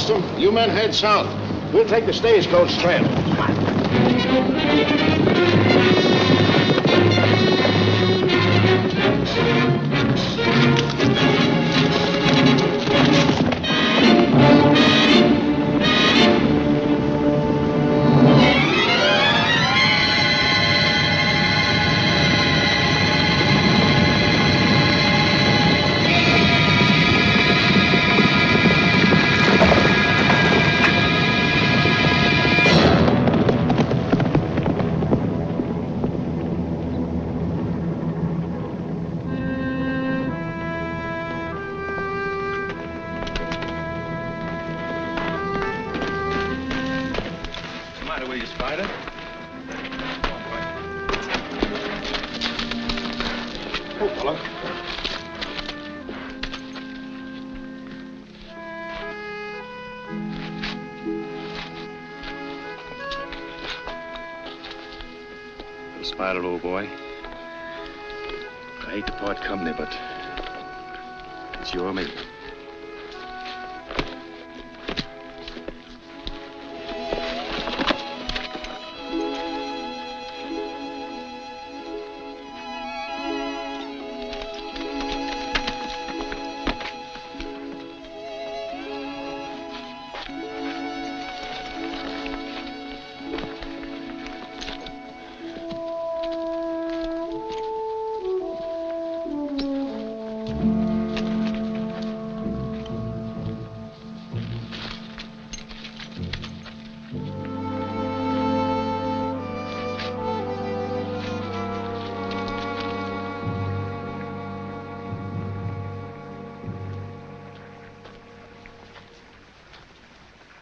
Boston. You men head south. We'll take the stagecoach trail. Come Spider, old boy. I hate to part company, but it's you or me.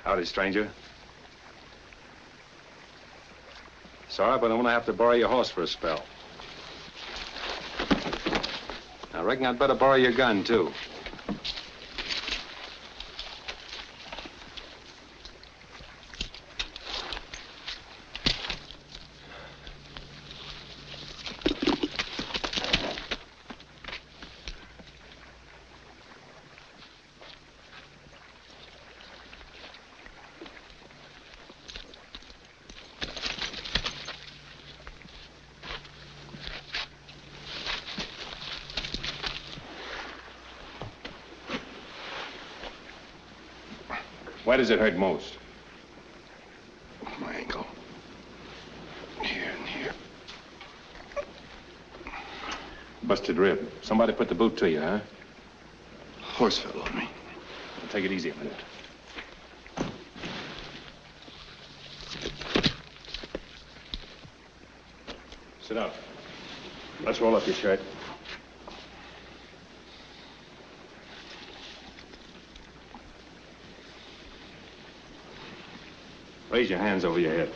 Howdy, stranger. Sorry, but I'm gonna have to borrow your horse for a spell. I reckon I'd better borrow your gun, too. Where does it hurt most? My ankle. Here and here. Busted rib. Somebody put the boot to you, huh? Horse fell on me. Well, take it easy a minute. Sit down. Let's roll up your shirt. Raise your hands over your head.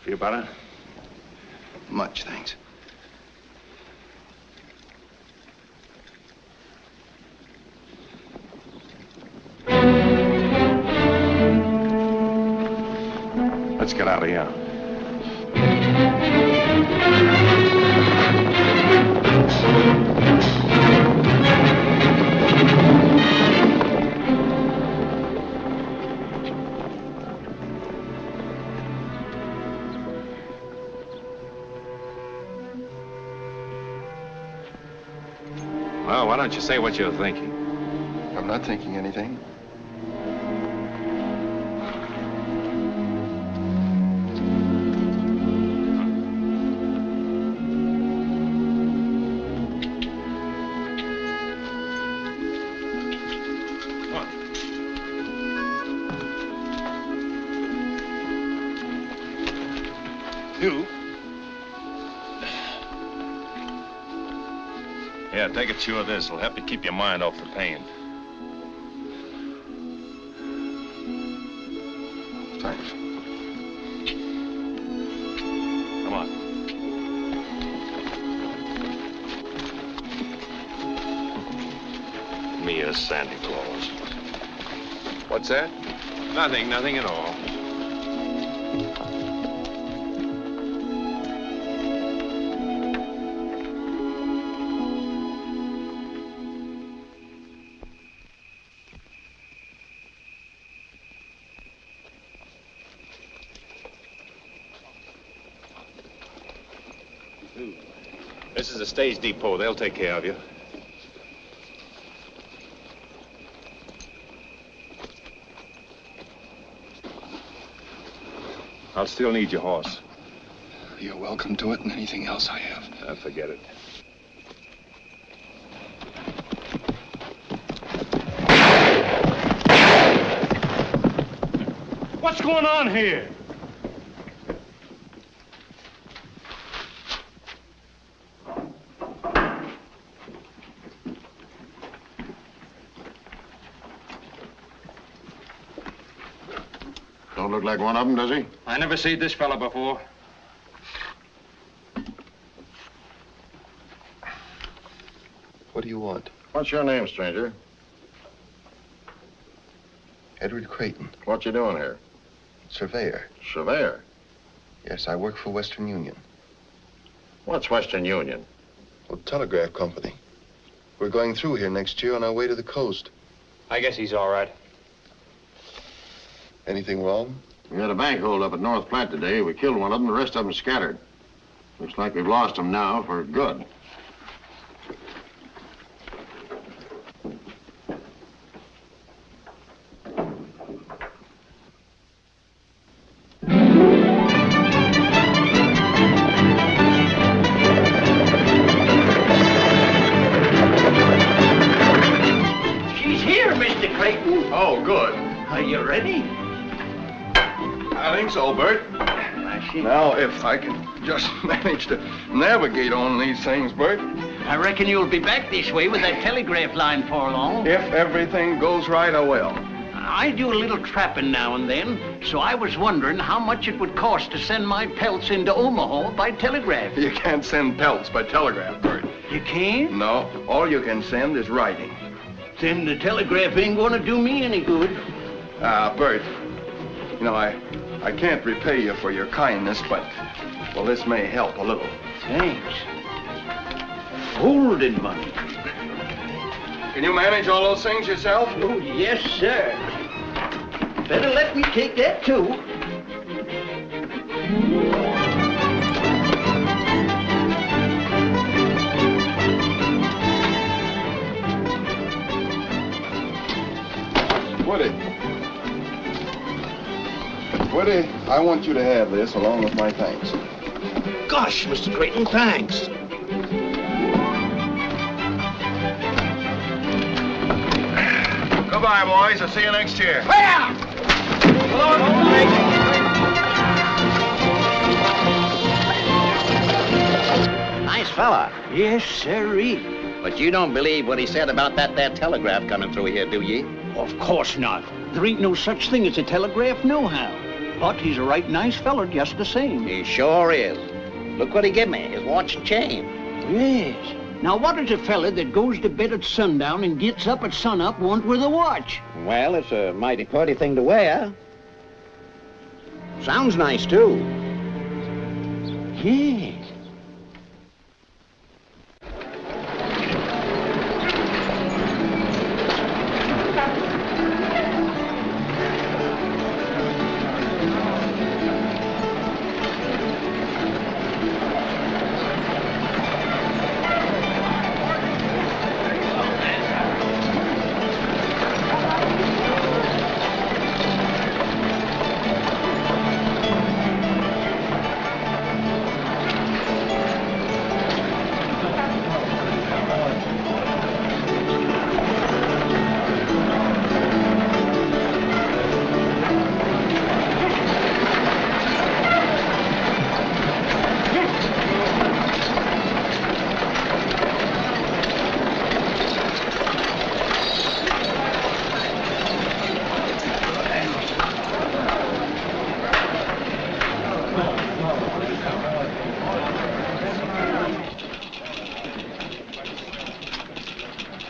Feel better? Much, thanks. Let's get out of here. Well, why don't you say what you're thinking? I'm not thinking anything. You? Yeah, take a chew of this. It'll help you keep your mind off the pain. Thanks. Come on. Me as Santa Claus. What's that? Nothing at all. This is a stage depot. They'll take care of you. I'll still need your horse. You're welcome to it and anything else I have. Forget it. What's going on here? Don't look like one of them, does he? I never seen this fella before. What do you want? What's your name, stranger? Edward Creighton, What you doing here? surveyor. Surveyor. Yes, I work for Western Union. What's Western Union? Well, telegraph company. We're going through here next year on our way to the coast. I guess he's all right. Anything wrong? We had a bank hold up at North Platte today. We killed one of them, the rest of them scattered. Looks like we've lost them now for good. She's here, Mr. Creighton. Oh, good. Are you ready? I think so, Bert. Now, if I can just manage to navigate on these things, Bert. I reckon you'll be back this way with that telegraph line for long. If everything goes right, I will. I do a little trapping now and then, so I was wondering how much it would cost to send my pelts into Omaha by telegraph. You can't send pelts by telegraph, Bert. You can't? No, all you can send is writing. Then the telegraph ain't gonna do me any good. Bert, you know, I can't repay you for your kindness, but, well, this may help a little. Thanks. Golden money. Can you manage all those things yourself? Oh, yes, sir. Better let me take that, too. Woody, I want you to have this along with my thanks. Gosh, Mr. Creighton, thanks. Goodbye, boys. I'll see you next year. Nice fella. Yes, sirree. But you don't believe what he said about that there telegraph coming through here, do ye? Of course not. There ain't no such thing as a telegraph nohow. But he's a right nice feller just the same. He sure is. Look what he give me, his watch and chain. Yes. Now, what does a fella that goes to bed at sundown and gets up at sunup want with a watch? Well, it's a mighty pretty thing to wear. Sounds nice, too. Yes.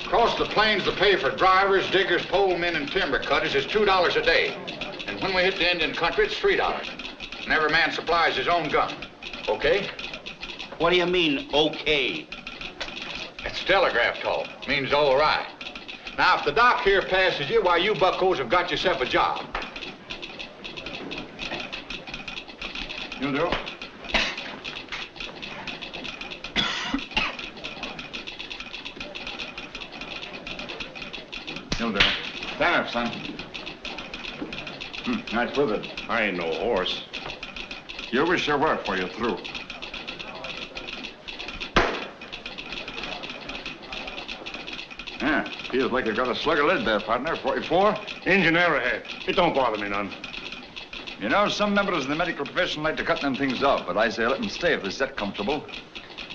Across the plains, the pay for drivers, diggers, pole men, and timber cutters is $2 a day. And when we hit the Indian country, it's $3. And every man supplies his own gun. Okay? What do you mean, okay? It's telegraph talk. Means all right. Now, if the doc here passes you, why, you buckos have got yourself a job. You'll do? You'll do. Stand up, son. Nice with it. I ain't no horse. You wish you were, for you're through. Yeah, feels like you've got a slug of lead there, partner. 44? Engine arrowhead. It don't bother me none. You know, some members of the medical profession like to cut them things off, but I say let them stay if they're that comfortable.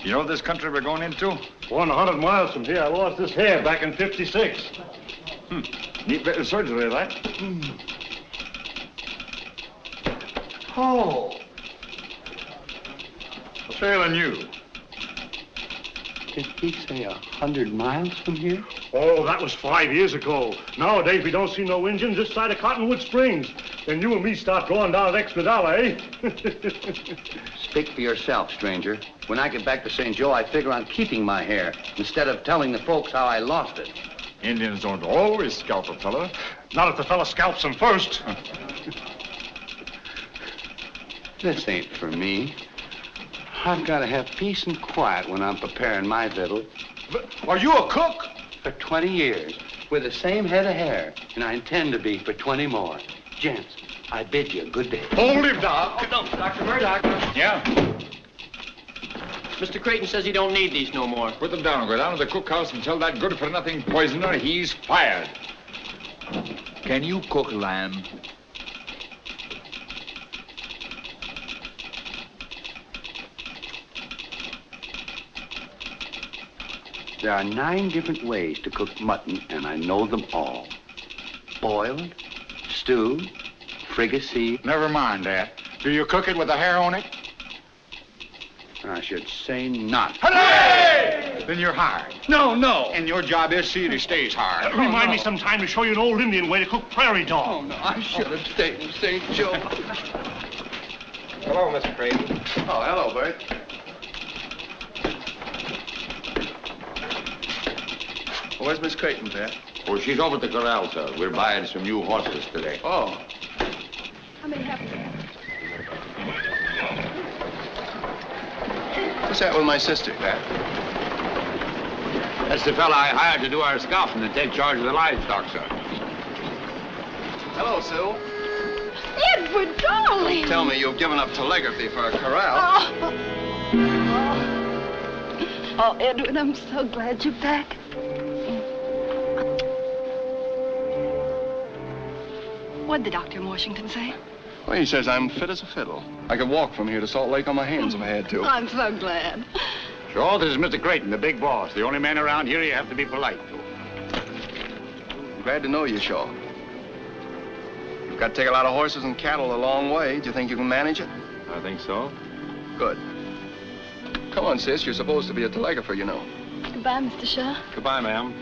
You know this country we're going into? 100 miles from here, I lost this hair back in '56. Neat bit of surgery, that. Oh, What's ailing you? did he say 100 miles from here? Oh, that was 5 years ago. Nowadays, we don't see no engines this side of Cottonwood Springs. Then you and me start drawing down an extra dollar, eh? Speak for yourself, stranger. When I get back to St. Joe, I figure on keeping my hair instead of telling the folks how I lost it. Indians don't always scalp a fella. Not if the fella scalps him first. This ain't for me. I've got to have peace and quiet when I'm preparing my victual. Are you a cook? For 20 years, with the same head of hair, and I intend to be for 20 more. Gents, I bid you a good day. Hold him, Doc. Dr. Murdoch, Yeah? Mr. Creighton says he don't need these no more. Put them down. Go down to the cookhouse and tell that good-for-nothing poisoner he's fired. Can you cook lamb? There are 9 different ways to cook mutton, and I know them all. Boiled, stewed, fricasseed. Never mind that. Do you cook it with the hair on it? I should say not. Hooray! Then you're hired. No, no. And your job is see that he stays hired. Remind me sometime to show you an old Indian way to cook prairie dog. Oh, no, I should have stayed in St. Joe. Hello, Mr. Creighton. Oh, hello, Bert. Where's Miss Creighton, Pat? Oh, she's over at the corral, sir. We're buying some new horses today. Oh. How many have you? What's that with my sister, Pat? That's the fella I hired to do our scalping and take charge of the livestock, sir. Hello, Sue. Edward, darling! Tell me you've given up telegraphy for a corral. Oh, Edward, I'm so glad you're back. What'd the doctor in Washington say? Well, he says I'm fit as a fiddle. I could walk from here to Salt Lake on my hands if I had to. I'm so glad. Sure, this is Mr. Creighton, the big boss. The only man around here you have to be polite to. I'm glad to know you, Shaw. You've got to take a lot of horses and cattle a long way. Do you think you can manage it? I think so. Good. Come on, sis. You're supposed to be a telegrapher, you know. Goodbye, Mr. Shaw. Goodbye, ma'am.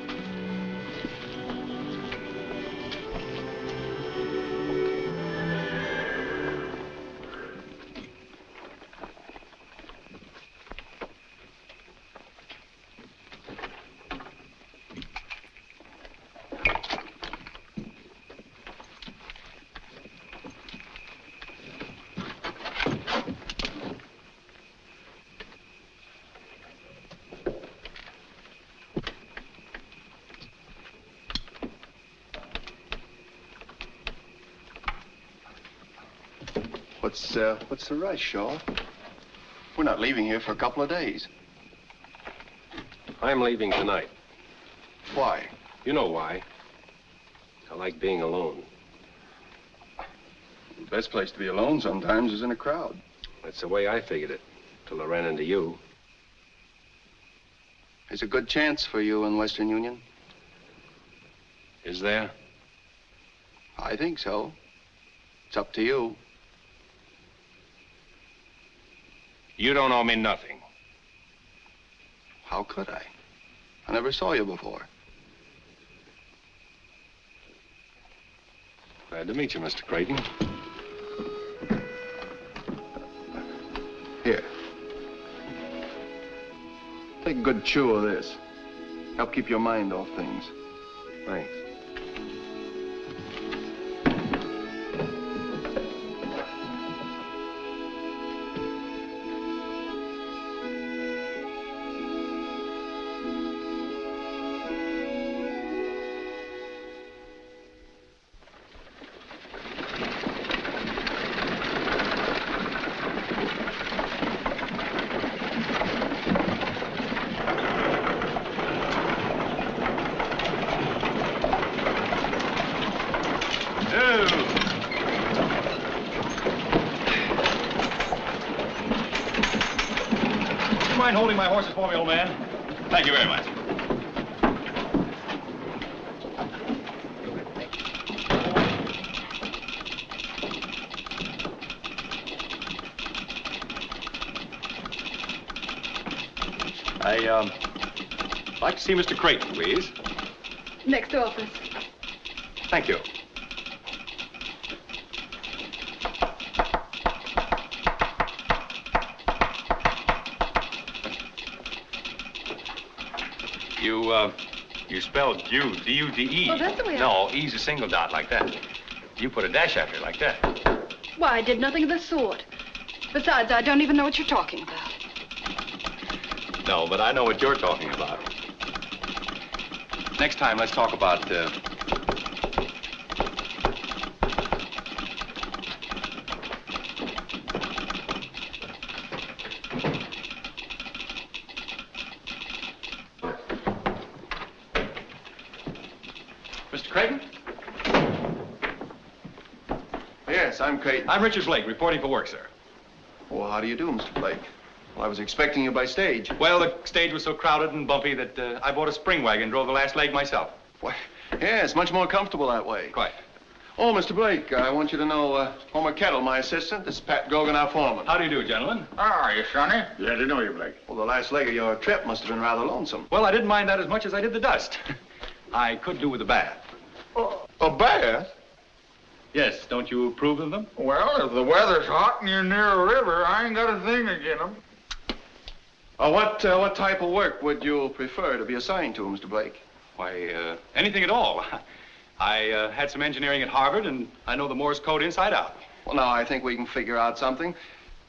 What's the rush, Shaw? We're not leaving here for a couple of days. I'm leaving tonight. Why? You know why. I like being alone. The best place to be alone sometimes is in a crowd. That's the way I figured it, till I ran into you. There's a good chance for you in Western Union. Is there? I think so. It's up to you. You don't owe me nothing. How could I? I never saw you before. Glad to meet you, Mr. Creighton. Here. Take a good chew of this. Help keep your mind off things. Thanks. my horses for me, old man? Thank you very much. I'd like to see Mr. Creighton, please. Next office. Thank you. You spelled Jude, D-U-D-E. Oh, that's the way I... No, E's a single dot like that. You put a dash after it like that. Why, I did nothing of the sort. Besides, I don't even know what you're talking about. No, but I know what you're talking about. Next time, let's talk about, Mr. Creighton? Yes, I'm Creighton. I'm Richard Blake, reporting for work, sir. Well, how do you do, Mr. Blake? Well, I was expecting you by stage. Well, the stage was so crowded and bumpy that I bought a spring wagon and drove the last leg myself. Why, yeah, it's much more comfortable that way. Quite. Oh, Mr. Blake, I want you to know Homer Kettle, my assistant. This is Pat Gogan, our foreman. How do you do, gentlemen? How are you, Sonny? Glad to know you, Blake. Well, the last leg of your trip must have been rather lonesome. Well, I didn't mind that as much as I did the dust. I could do with a bath. A bath? Yes, don't you approve of them? Well, if the weather's hot and you're near a river, I ain't got a thing against them. What type of work would you prefer to be assigned to, Mr. Blake? Why, anything at all. I had some engineering at Harvard, and I know the Morse code inside out. Well, now, I think we can figure out something.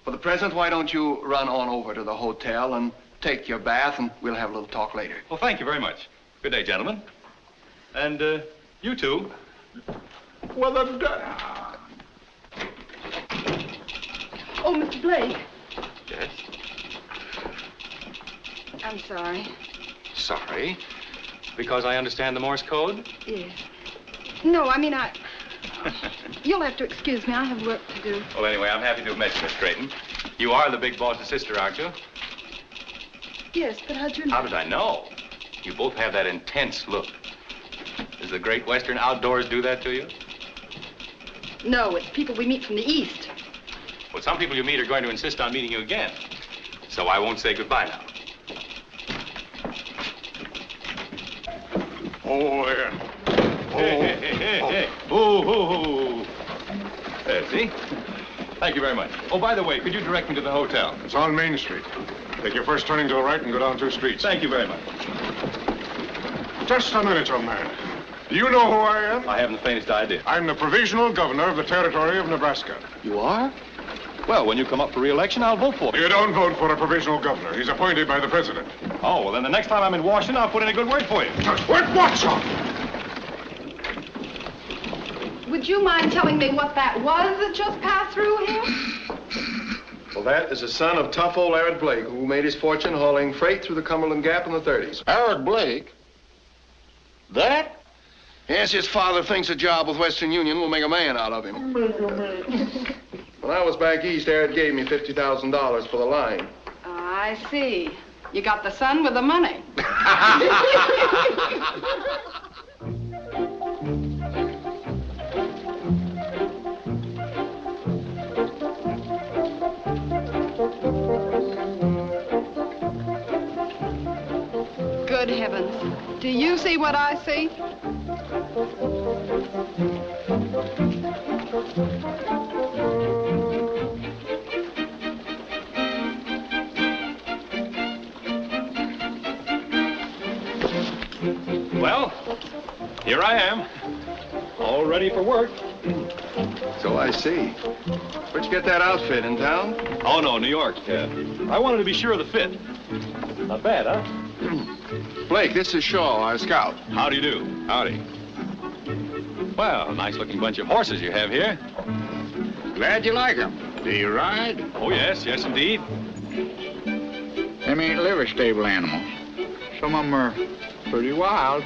For the present, why don't you run on over to the hotel and take your bath, and we'll have a little talk later. Well, thank you very much. Good day, gentlemen. And, you too. Well, Oh, Mr. Blake. Yes? I'm sorry. Sorry? Because I understand the Morse code? Yes. No, I mean, You'll have to excuse me. I have work to do. Well, anyway, I'm happy to have met you, Miss Creighton. You are the big boss's sister, aren't you? Yes, but how'd you know? How did I know? You both have that intense look. Does the great Western outdoors do that to you? No, it's people we meet from the East. Well, some people you meet are going to insist on meeting you again. So I won't say goodbye now. Oh, yeah. Hey. Oh. There, see? Thank you very much. Oh, by the way, could you direct me to the hotel? It's on Main Street. Take your first turning to the right and go down 2 streets. Thank you very much. Just a minute, young man. Do you know who I am? I haven't the faintest idea. I'm the provisional governor of the territory of Nebraska. You are? Well, when you come up for re-election, I'll vote for you. You don't vote for a provisional governor. He's appointed by the president. Oh, well, then the next time I'm in Washington, I'll put in a good word for you. Wait, watch out! Would you mind telling me what that was that just passed through here? Well, that is the son of tough old Eric Blake, who made his fortune hauling freight through the Cumberland Gap in the 30s. Eric Blake? That? Yes, his father thinks a job with Western Union will make a man out of him. When I was back east, Eric gave me $50,000 for the line. I see. You got the son with the money. Good heavens. Do you see what I see? Well, here I am, all ready for work. So I see. Where'd you get that outfit, in town? Oh, no, New York. I wanted to be sure of the fit. Not bad, huh? Blake, this is Shaw, our scout. How do you do? Howdy. Well, nice-looking bunch of horses you have here. Glad you like them. Do you ride? Oh, yes, indeed. Them ain't liver stable animals. Some of them are pretty wild.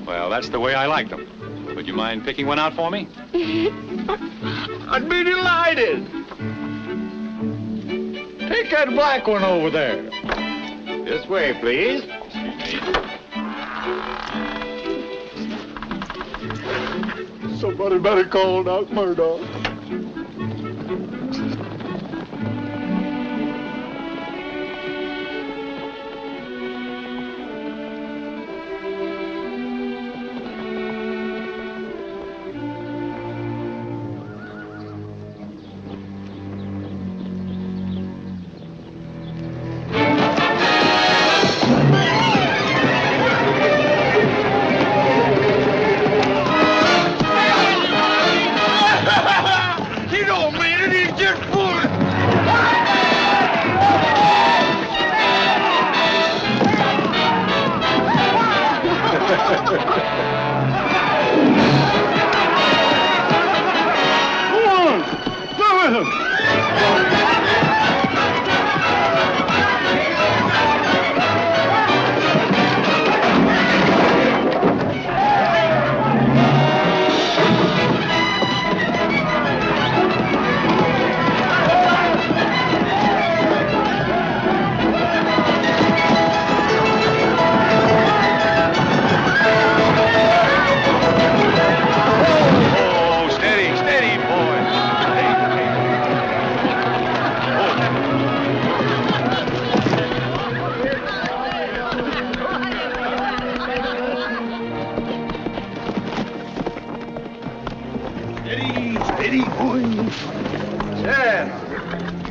Well, that's the way I like them. Would you mind picking one out for me? I'd be delighted. Take that black one over there. This way, please. Somebody better call Doc Murdoch.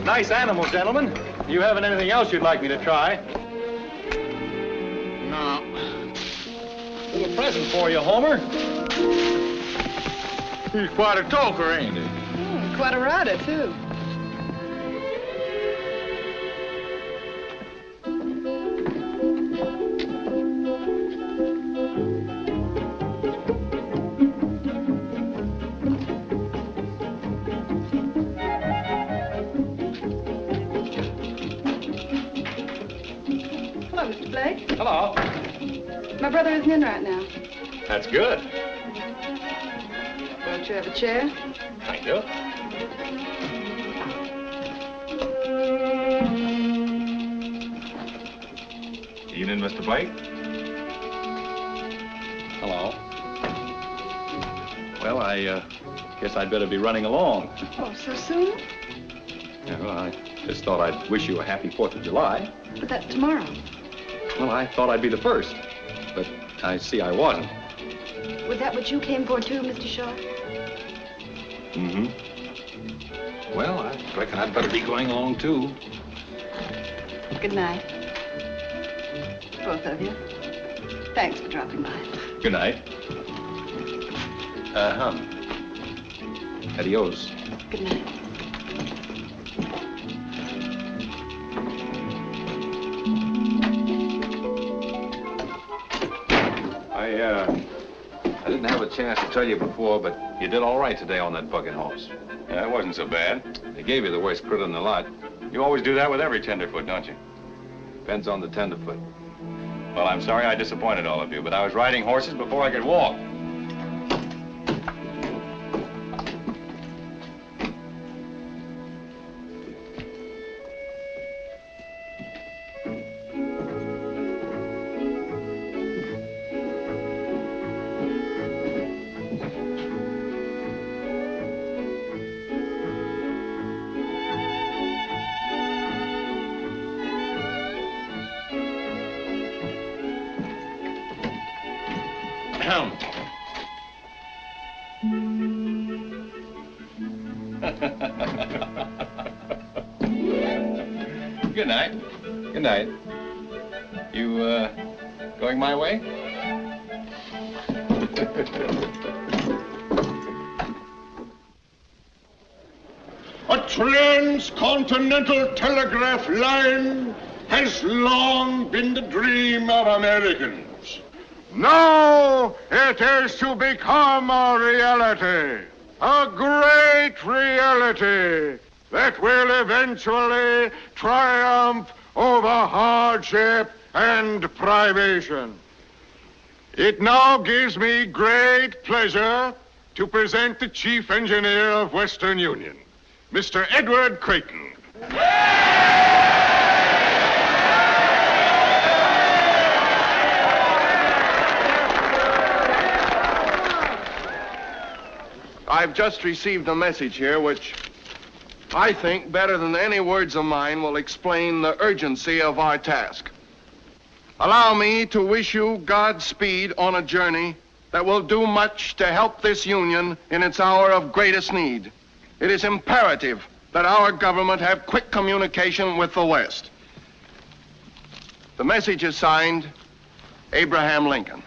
Nice animal, gentlemen. You haven't anything else you'd like me to try? No. Little present for you, Homer. He's quite a talker, ain't he? Quite a rider, too. Hello, Mr. Blake. Hello. My brother isn't in right now. That's good. Won't you have a chair? Thank you. Evening, Mr. Blake. Hello. Well, I guess I'd better be running along. Oh, so soon? Yeah, well, I just thought I'd wish you a happy 4th of July. But that's tomorrow. Well, I thought I'd be the first, but I see I wasn't. Was that what you came for, too, Mr. Shaw? Mm-hmm. Well, I reckon I'd better be going along, too. Good night. Both of you. Thanks for dropping by. Good night. Adios. Good night. I didn't have a chance to tell you before, but you did all right today on that bucking horse. Yeah, it wasn't so bad. They gave you the worst critter in the lot. You always do that with every tenderfoot, don't you? Depends on the tenderfoot. Well, I'm sorry I disappointed all of you, but I was riding horses before I could walk. Good night. Good night. You, going my way? A transcontinental telegraph line has long been the dream of Americans. Now it is to become a reality, a great reality that will eventually triumph over hardship and privation. It now gives me great pleasure to present the Chief Engineer of Western Union, Mr. Edward Creighton. I've just received a message here which I think better than any words of mine will explain the urgency of our task. Allow me to wish you Godspeed on a journey that will do much to help this union in its hour of greatest need. It is imperative that our government have quick communication with the West. The message is signed, Abraham Lincoln.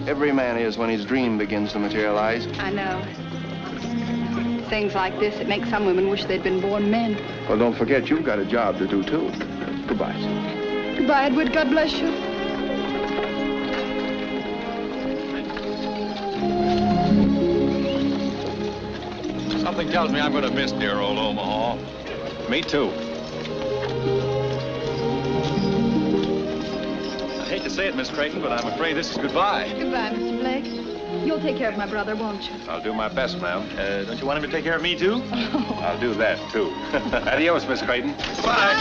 Every man is when his dream begins to materialize. I know. Things like this, it makes some women wish they'd been born men. Well, don't forget, you've got a job to do, too. Goodbye. Goodbye, Edward. God bless you. Something tells me I'm going to miss dear old Omaha. Me too. I hate to say it, Miss Creighton, but I'm afraid this is goodbye. Goodbye, Mr. Blake. You'll take care of my brother, won't you? I'll do my best, ma'am. Don't you want him to take care of me, too? I'll do that, too. Adios, Miss Creighton. Bye.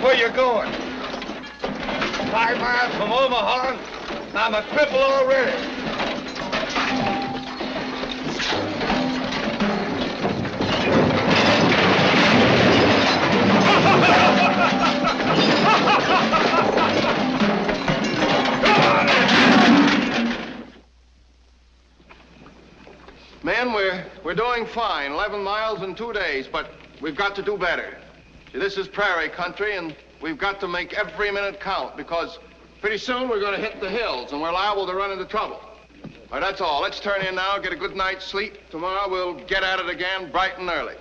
Where you going? 5 miles from Omaha. I'm a cripple already. Men, we're doing fine. 11 miles in 2 days, but we've got to do better. See, this is prairie country, and we've got to make every minute count, because pretty soon we're going to hit the hills, and we're liable to run into trouble. All right, that's all. Let's turn in now, get a good night's sleep. Tomorrow we'll get at it again bright and early.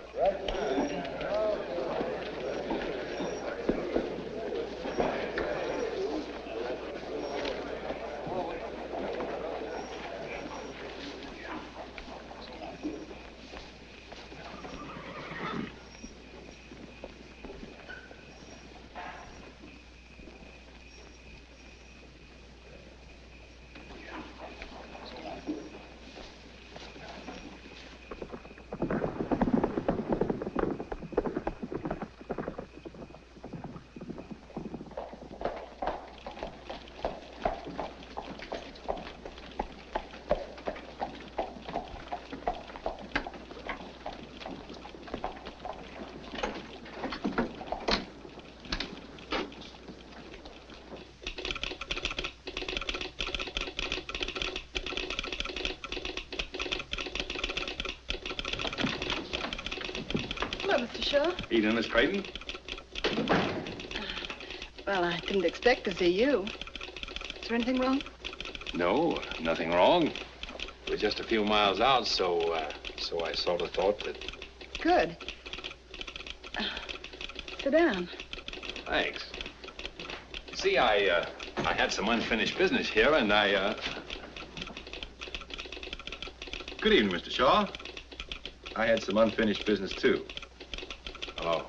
Mr. Shaw. Evening, Miss Creighton. Well, I didn't expect to see you. Is there anything wrong? No, nothing wrong. We're just a few miles out, so I sort of thought that... Good. Sit down. Thanks. See, I had some unfinished business here, and I... Good evening, Mr. Shaw. I had some unfinished business, too. Hello.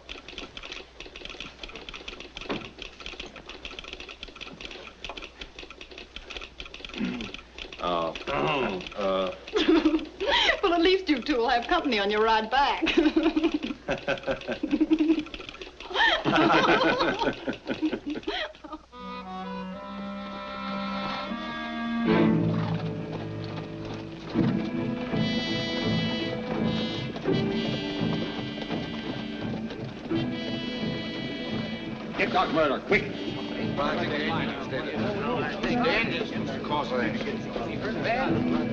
Well, at least you two will have company on your ride back. Get Doc Murdoch, quick. The engine's the cause of that.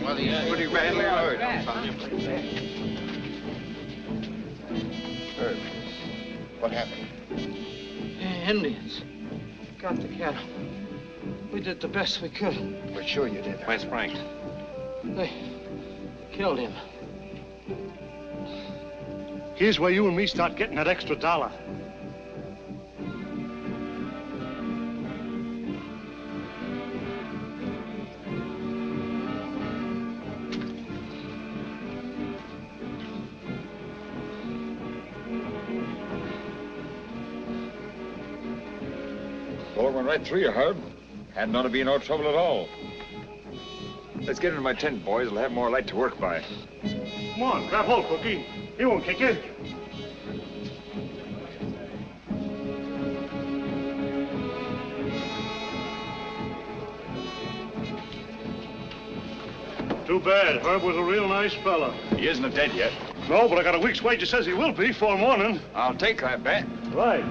Well, he's pretty badly hurt. Herb, what happened? Indians. Got the cattle. We did the best we could. We're sure you did. Where's Frank? They killed him. Here's where you and me start getting that extra $1. Bullet went right through you, Herb. Hadn't ought to be no trouble at all. Let's get into my tent, boys. We'll have more light to work by. Come on, grab hold, Cookie. He won't kick you. Too bad. Herb was a real nice fella. He isn't dead yet. No, but I got a week's wages says he will be before morning. I'll take that bet. Right.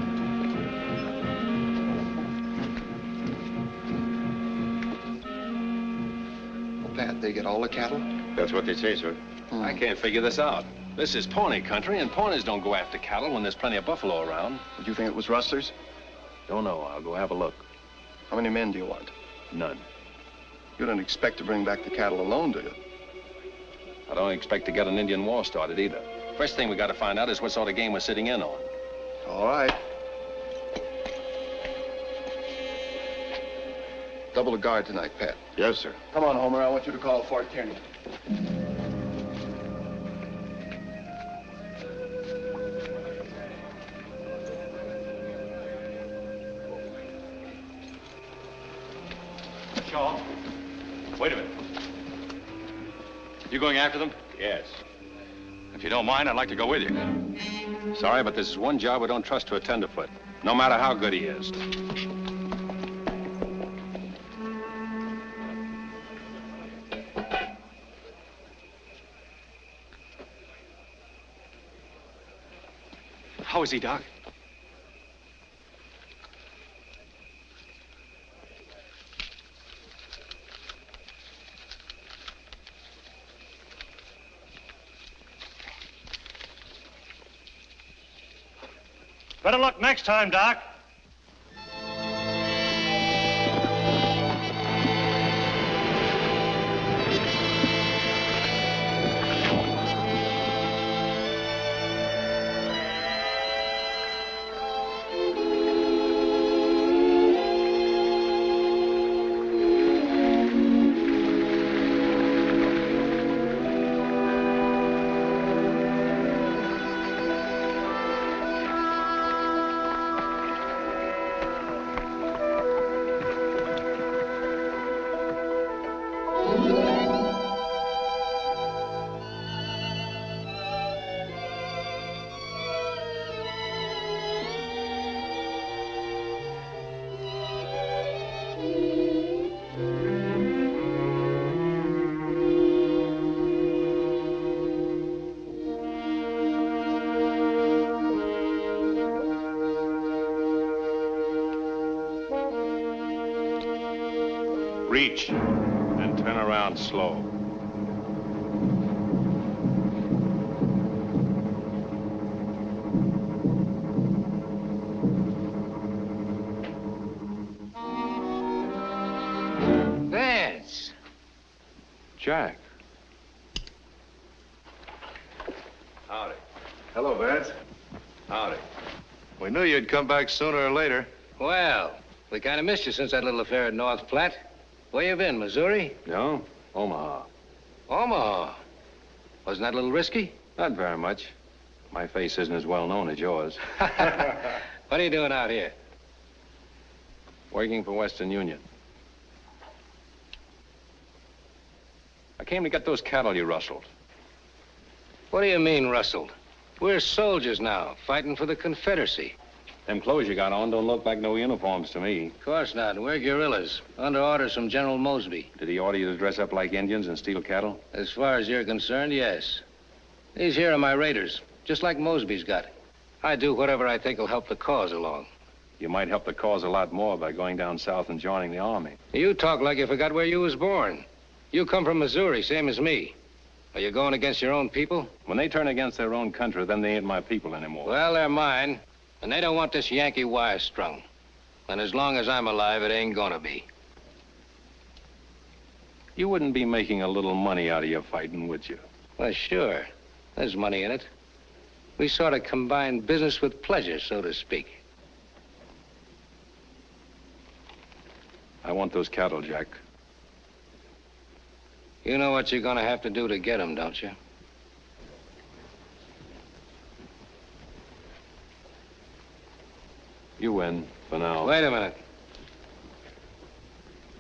Pat, they get all the cattle? That's what they say, sir. I can't figure this out. This is Pawnee country, and Pawnees don't go after cattle when there's plenty of buffalo around. Would you think it was rustlers? Don't know. I'll go have a look. How many men do you want? None. You don't expect to bring back the cattle alone, do you? I don't expect to get an Indian war started either. First thing we got to find out is what sort of game we're sitting in on. All right. Double the guard tonight, Pat. Yes, sir. Come on, Homer. I want you to call Fort Kearney. Shaw, wait a minute. You going after them? Yes. If you don't mind, I'd like to go with you. Sorry, but this is one job we don't trust to a tenderfoot, no matter how good he is. How is he, Doc? Better luck next time, Doc. Reach and turn around slow. Jack. Howdy. Hello, Vance. Howdy. We knew you'd come back sooner or later. Well, we kind of missed you since that little affair at North Platte. Where you been, Missouri? No, Omaha. Omaha. Wasn't that a little risky? Not very much. My face isn't as well known as yours. What are you doing out here? Working for Western Union. I came to get those cattle you rustled. What do you mean, rustled? We're soldiers now, fighting for the Confederacy. Them clothes you got on don't look like no uniforms to me. Of course not. We're guerrillas, under orders from General Mosby. Did he order you to dress up like Indians and steal cattle? As far as you're concerned, yes. These here are my raiders, just like Mosby's got. I do whatever I think will help the cause along. You might help the cause a lot more by going down south and joining the Army. You talk like you forgot where you was born. You come from Missouri, same as me. Are you going against your own people? When they turn against their own country, then they ain't my people anymore. Well, they're mine, and they don't want this Yankee wire strung. And as long as I'm alive, it ain't gonna be. You wouldn't be making a little money out of your fighting, would you? Well, sure. There's money in it. We sort of combine business with pleasure, so to speak. I want those cattle, Jack. You know what you're gonna have to do to get them, don't you? You win, for now. Wait a minute.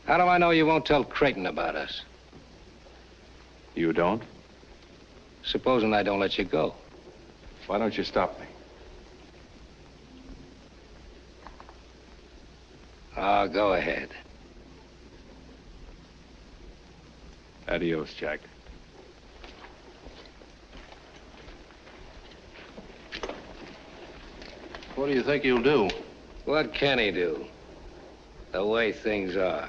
How do I know you won't tell Creighton about us? You don't? Supposing I don't let you go. Why don't you stop me? Oh, go ahead. Adios, Jack. What do you think he'll do? What can he do? The way things are.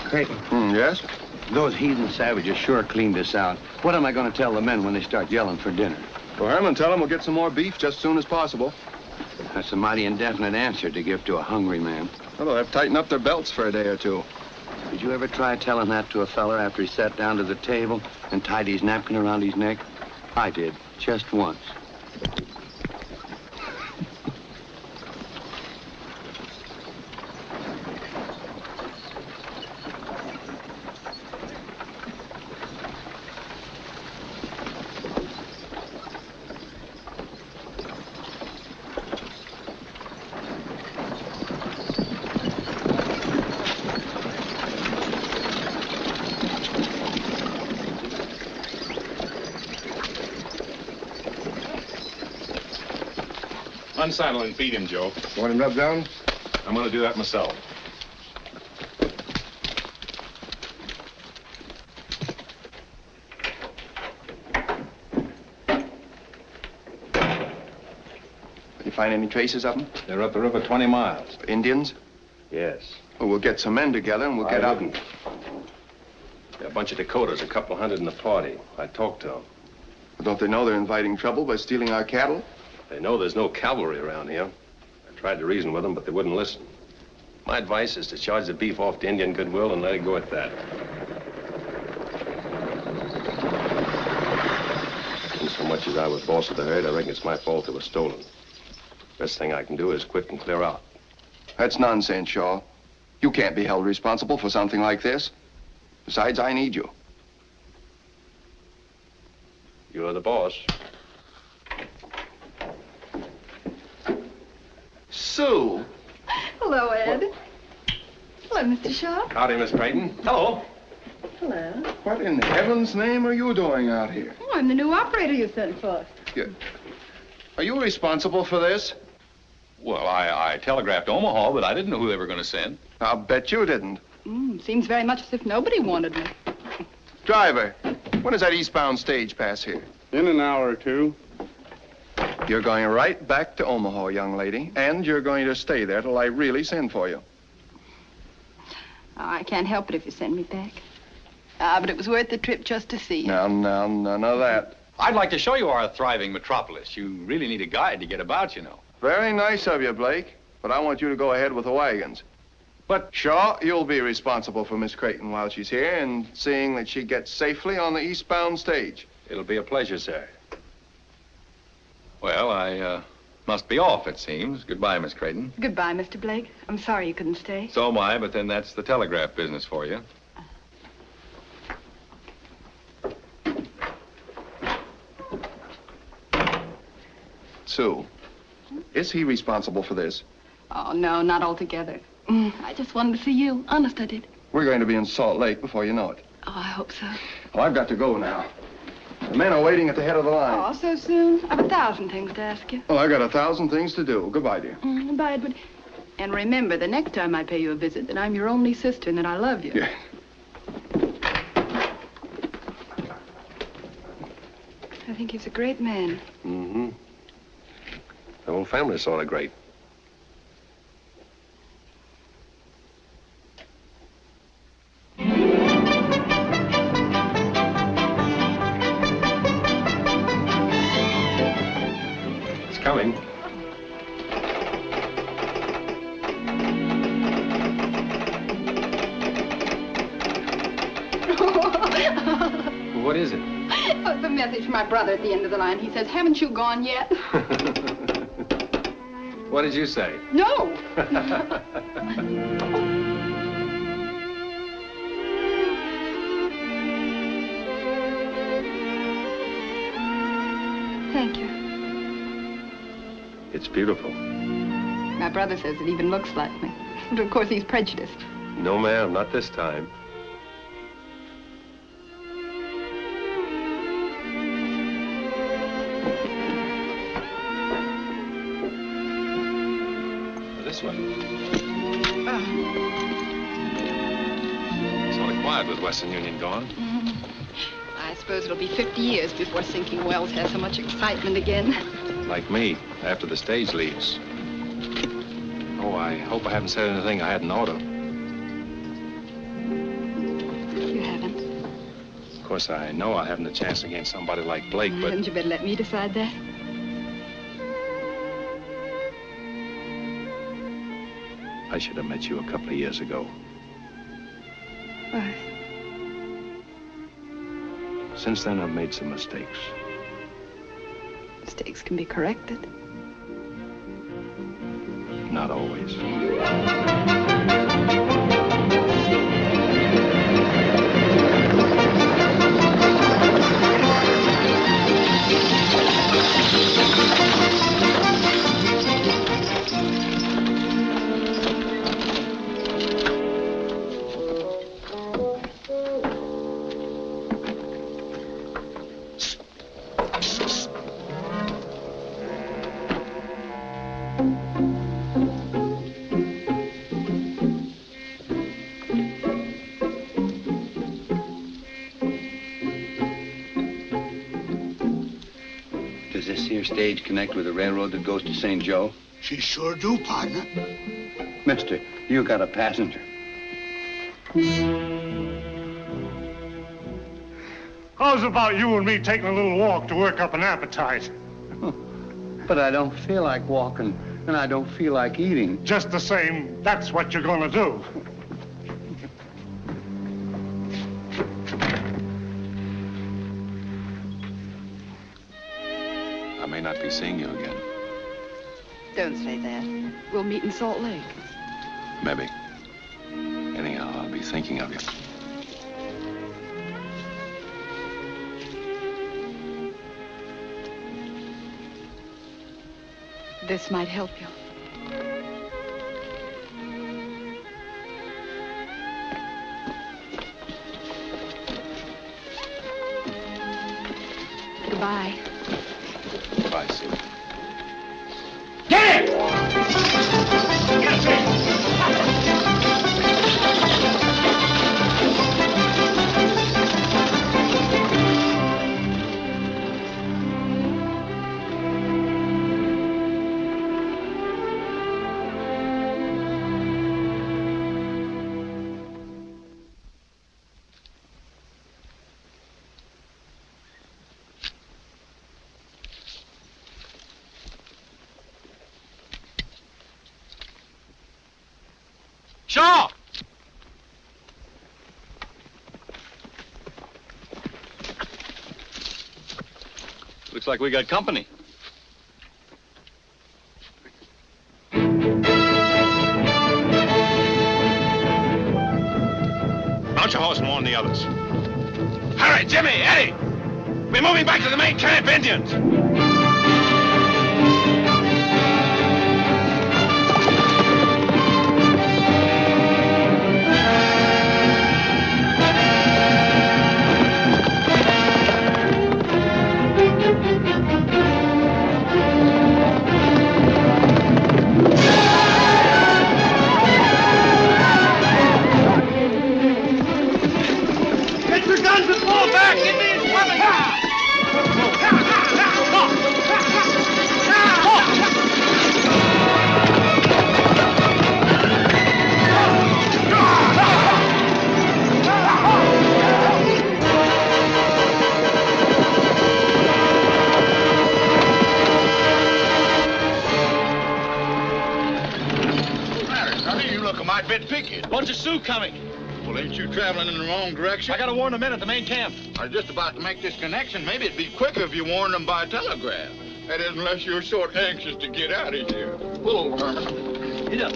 Creighton. Yes? Those heathen savages sure cleaned us out. What am I going to tell the men when they start yelling for dinner? Well, Herman, tell them we'll get some more beef just as soon as possible. That's a mighty indefinite answer to give to a hungry man. Well, they'll have to tighten up their belts for a day or two. Did you ever try telling that to a feller after he sat down to the table and tied his napkin around his neck? I did, just once. Unsaddle and feed him, Joe. Want him rubbed down? I'm gonna do that myself. Did you find any traces of them? They're up the river 20 miles. Indians? Yes. Well, we'll get some men together and we'll get out. There are a bunch of Dakotas, a couple hundred in the party. I talked to them. Don't they know they're inviting trouble by stealing our cattle? They know there's no cavalry around here. I tried to reason with them, but they wouldn't listen. My advice is to charge the beef off to Indian goodwill and let it go at that. And so much as I was boss of the herd, I reckon it's my fault it was stolen. Best thing I can do is quit and clear out. That's nonsense, Shaw. You can't be held responsible for something like this. Besides, I need you. You're the boss. Sue. Hello, Ed. Hello, Mr. Shaw. Howdy, Miss Creighton. Hello. Hello. What in heaven's name are you doing out here? Oh, I'm the new operator you sent for. Are you responsible for this? Well, I telegraphed Omaha, but I didn't know who they were going to send. I'll bet you didn't. Seems very much as if nobody wanted me. Driver, when does that eastbound stage pass here? In an hour or two. You're going right back to Omaha, young lady, and you're going to stay there till I really send for you. Oh, I can't help it if you send me back. But it was worth the trip just to see you. Now, none of that. I'd like to show you our thriving metropolis. You really need a guide to get about, you know. Very nice of you, Blake, but I want you to go ahead with the wagons. But, Shaw, you'll be responsible for Miss Creighton while she's here and seeing that she gets safely on the eastbound stage. It'll be a pleasure, sir. Well, I must be off, it seems. Goodbye, Miss Creighton. Goodbye, Mr. Blake. I'm sorry you couldn't stay. So am I, but then that's the telegraph business for you. Sue, is he responsible for this? Oh, no, not altogether. I just wanted to see you. Honest, I did. We're going to be in Salt Lake before you know it. Oh, I hope so. Well, I've got to go now. The men are waiting at the head of the line. Oh, so soon? I've 1,000 things to ask you. Well, I've got 1,000 things to do. Goodbye, dear. Goodbye, Edward. And remember, the next time I pay you a visit, that I'm your only sister and that I love you. Yeah. I think he's a great man. Mm-hmm. The whole family's sort of great. It's coming. What is it? Oh, it's a message from my brother at the end of the line. He says, haven't you gone yet? What did you say? No. Thank you. It's beautiful. My brother says it even looks like me. But of course, he's prejudiced. No, ma'am, not this time. This one. Sort of quiet with Western Union gone. I suppose it'll be 50 years before Sinking Wells has so much excitement again. Like me, after the stage leaves. Oh, I hope I haven't said anything I hadn't ought to. You haven't. Of course, I know I haven't a chance against somebody like Blake, but... Hadn't you better let me decide that? I should have met you a couple of years ago. Why? Since then, I've made some mistakes. Mistakes can be corrected. Not always. Does this here stage connect with the railroad that goes to St. Joe? She sure do, partner. Mister, you got a passenger. How's about you and me taking a little walk to work up an appetite? But I don't feel like walking, and I don't feel like eating. Just the same, that's what you're gonna do. I may not be seeing you again. Don't say that. We'll meet in Salt Lake. Maybe. Anyhow, I'll be thinking of you. This might help you. Goodbye. Bye, Sue. Get it! Get it! Looks like we got company. Mount your horse and warn the others. Hurry, Jimmy, Eddie! We're moving back to the main camp, Indians! Get your guns and fall back! Indians coming! Sonny, you look a mite bit picky. Bunch of Sioux coming. Well, ain't you traveling in the wrong direction? I gotta warn the men at the main camp. I was just about to make this connection. Maybe it'd be quicker if you warned them by telegraph. That is, unless you're sort anxious to get out of here. Pull, Herman. Get up.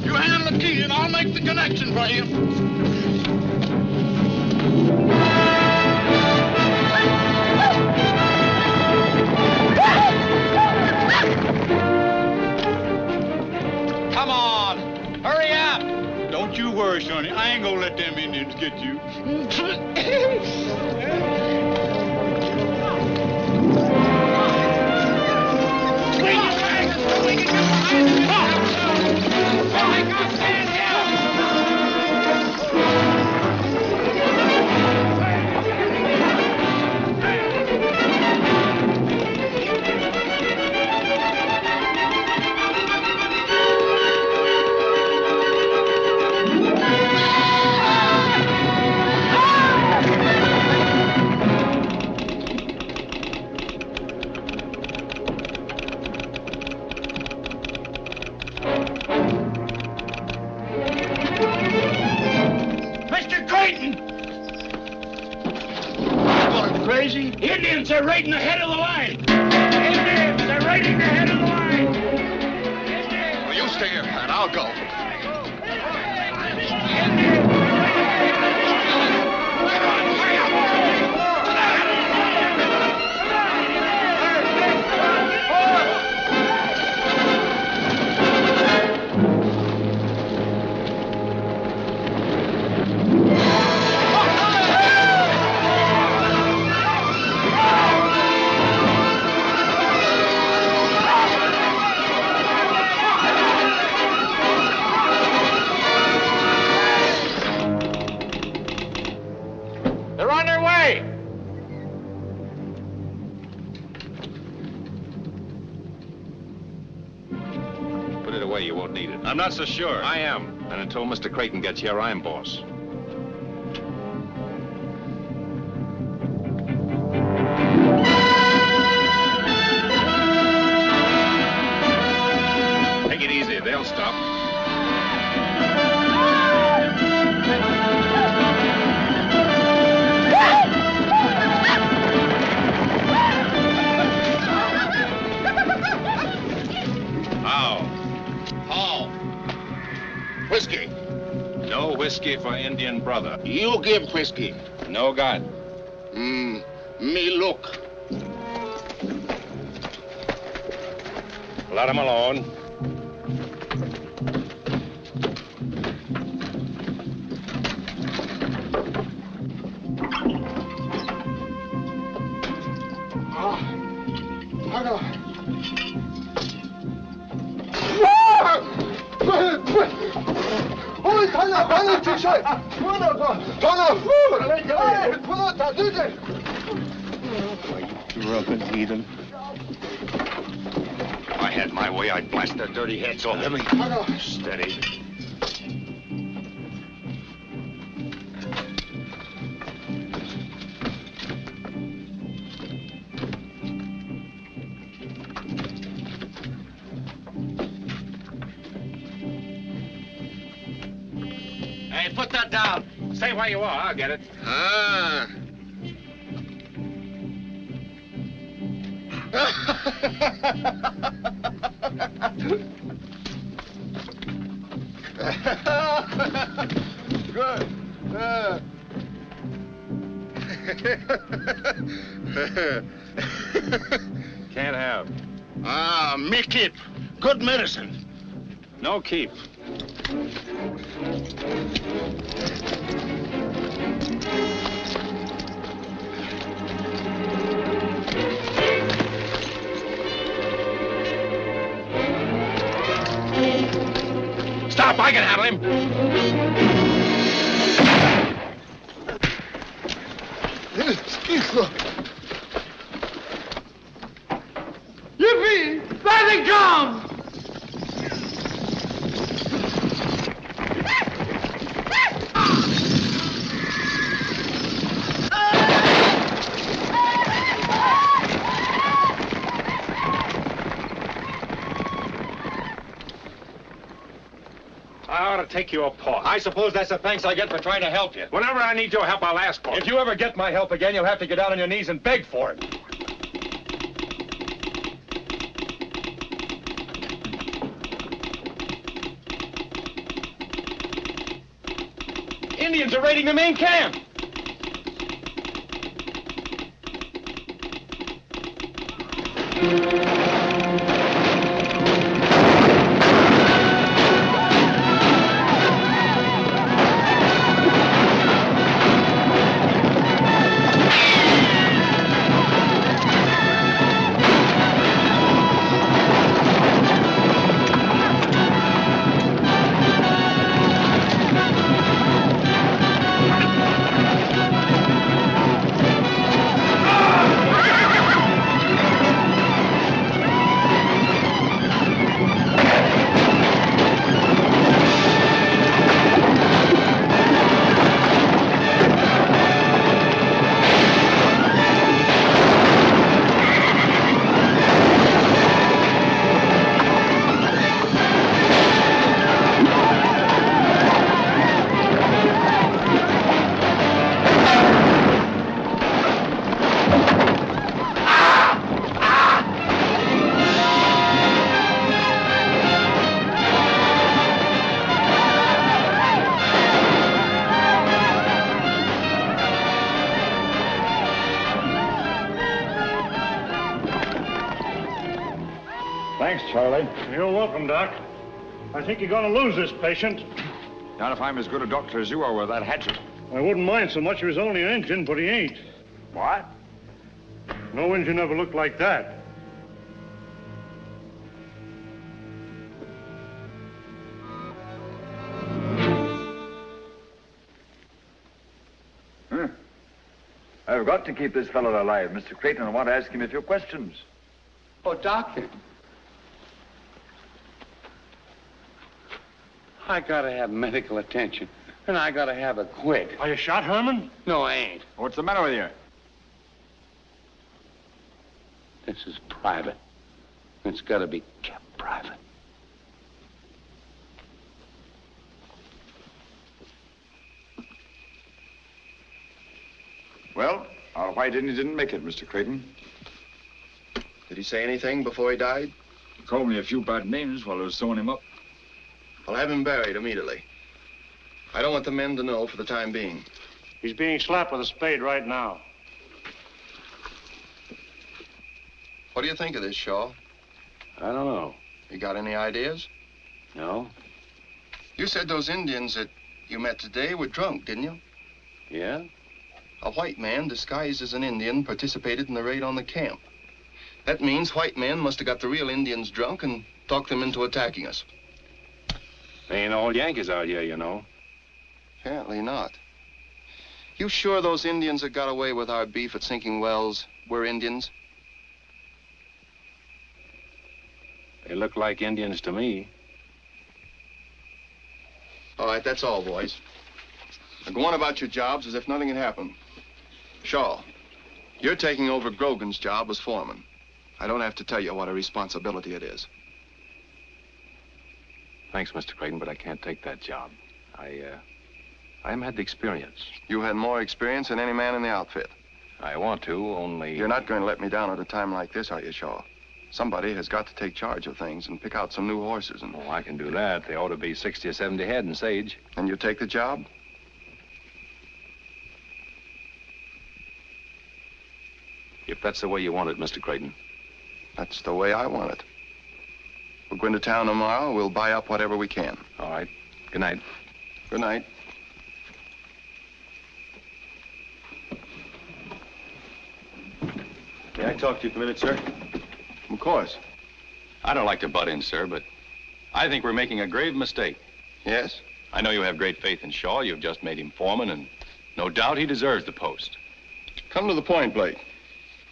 You handle the key and I'll make the connection for you. Come on. Hurry up. Don't you worry, Sonny. I ain't gonna let them Indians get you. Mr. Creighton! Going crazy? Indians are raiding the head of the line. Indians are raiding the head of the line. Well, you stay here, Pat. I'll go. They're on their way. Put it away, you won't need it. I'm not so sure. I am. And until Mr. Creighton gets here, I'm boss. Take it easy, they'll stop. How? Whiskey. No whiskey for Indian brother. You give whiskey. No God. Me look. Let him alone. Drunken heathen. If I had my way, I'd blast their dirty heads off. Let me. Steady. stay where you are. I'll get it. Ah. Good. Can't have. Ah, me keep. Good medicine. No keep. Stop, I can handle him. Yippee! There they come! I ought to take you apart. I suppose that's the thanks I get for trying to help you. Whenever I need your help, I'll ask for it. If you ever get my help again, you'll have to get down on your knees and beg for it. Indians are raiding the main camp. Thanks, Charlie. You're welcome, Doc. I think you're going to lose this patient. Not if I'm as good a doctor as you are with that hatchet. I wouldn't mind so much if he was only an Injun, but he ain't. What? No Injun ever looked like that. I've got to keep this fellow alive, Mr. Creighton. I want to ask him a few questions. Oh, Doctor. I gotta have medical attention, and I gotta have it quick. Are you shot, Herman? No, I ain't. What's the matter with you? This is private. It's gotta be kept private. Well, our white Indian didn't make it, Mr. Creighton. Did he say anything before he died? He called me a few bad names while I was sewing him up. I'll have him buried immediately. I don't want the men to know for the time being. He's being slapped with a spade right now. What do you think of this, Shaw? I don't know. You got any ideas? No? You said those Indians that you met today were drunk, didn't you? Yeah? A white man disguised as an Indian participated in the raid on the camp. That means white men must have got the real Indians drunk and talked them into attacking us. They ain't all Yankees out here, you know. Apparently not. You sure those Indians that got away with our beef at Sinking Wells were Indians? They look like Indians to me. All right, that's all, boys. Now go on about your jobs as if nothing had happened. Shaw, you're taking over Grogan's job as foreman. I don't have to tell you what a responsibility it is. Thanks, Mr. Creighton, but I can't take that job. I I haven't had the experience. You had more experience than any man in the outfit. I want to, only... You're not going to let me down at a time like this, are you, Shaw? Somebody has got to take charge of things and pick out some new horses and... Oh, I can do that. They ought to be 60 or 70 head in Sage. And you take the job? If that's the way you want it, Mr. Creighton. That's the way I want it. We'll go into town tomorrow. We'll buy up whatever we can. All right. Good night. Good night. May I talk to you for a minute, sir? Of course. I don't like to butt in, sir, but I think we're making a grave mistake. Yes? I know you have great faith in Shaw. You've just made him foreman, and no doubt he deserves the post. Come to the point, Blake.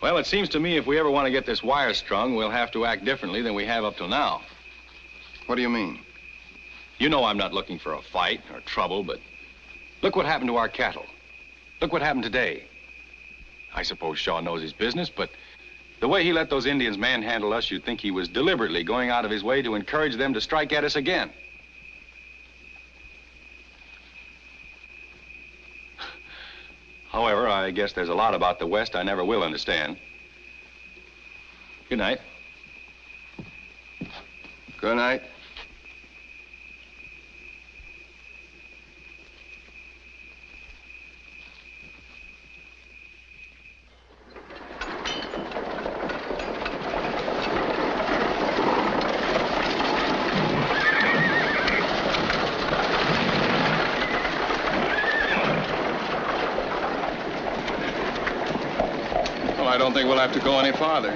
Well, it seems to me if we ever want to get this wire strung, we'll have to act differently than we have up till now. What do you mean? You know I'm not looking for a fight or trouble, but look what happened to our cattle. Look what happened today. I suppose Shaw knows his business, but the way he let those Indians manhandle us, you'd think he was deliberately going out of his way to encourage them to strike at us again. However, I guess there's a lot about the West I never will understand. Good night. Good night. I don't think we'll have to go any farther.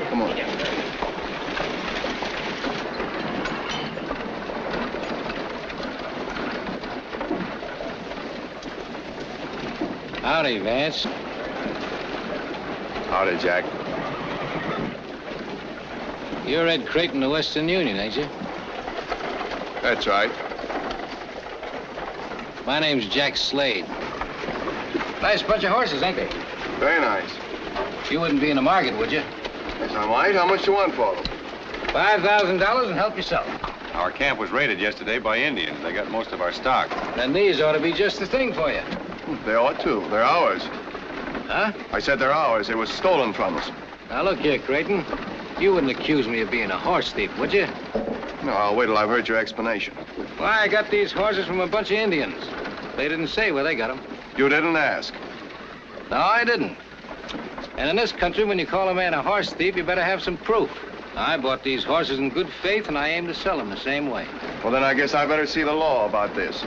Come on. Howdy, Vance. Howdy, Jack. You're Ed Creighton of Western Union, ain't you? That's right. My name's Jack Slade. Nice bunch of horses, ain't they? Very nice. You wouldn't be in the market, would you? Yes, I might. How much do you want for them? $5,000 and help yourself. Our camp was raided yesterday by Indians. They got most of our stock. Then these ought to be just the thing for you. They ought to. They're ours. Huh? I said they're ours. They were stolen from us. Now, look here, Creighton. You wouldn't accuse me of being a horse thief, would you? No, I'll wait till I've heard your explanation. Why, I got these horses from a bunch of Indians. They didn't say where they got them. You didn't ask. No, I didn't. And in this country, when you call a man a horse thief, you better have some proof. I bought these horses in good faith, and I aim to sell them the same way. Well, then I guess I better see the law about this.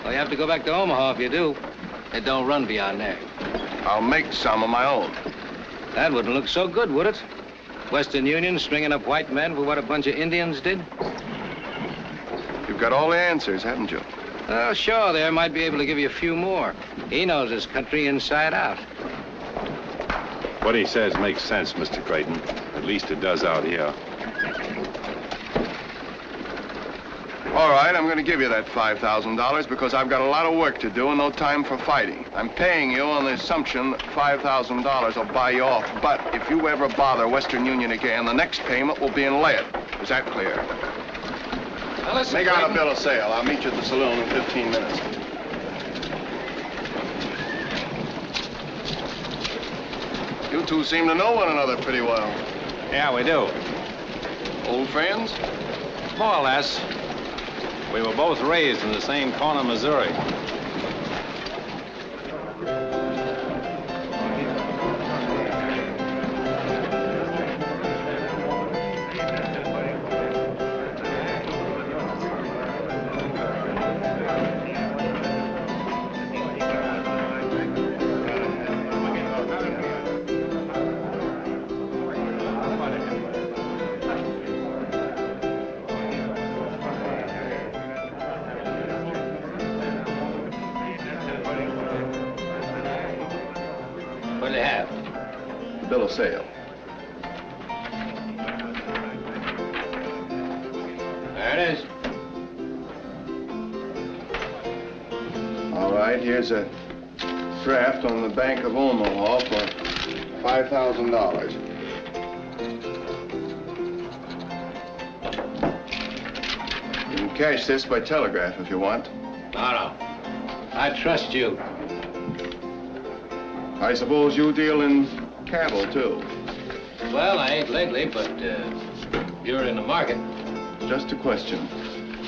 Well, you have to go back to Omaha if you do. It don't run beyond there. I'll make some of my own. That wouldn't look so good, would it? Western Union stringing up white men for what a bunch of Indians did? You've got all the answers, haven't you? Well, sure, there might be able to give you a few more. He knows his country inside out. What he says makes sense, Mr. Creighton. At least it does out here. All right, I'm going to give you that $5,000 because I've got a lot of work to do and no time for fighting. I'm paying you on the assumption that $5,000 will buy you off. But if you ever bother Western Union again, the next payment will be in lead. Is that clear? Now listen, Make out a bill of sale. I'll meet you at the saloon in 15 minutes. You two seem to know one another pretty well. Yeah, we do. Old friends? More or less. We were both raised in the same corner of Missouri. What do you have? The bill of sale. There it is. All right, here's a draft on the Bank of Omaha for $5,000. You can cash this by telegraph if you want. No. I trust you. I suppose you deal in cattle, too. Well, I ain't lately, but you're in the market. Just a question.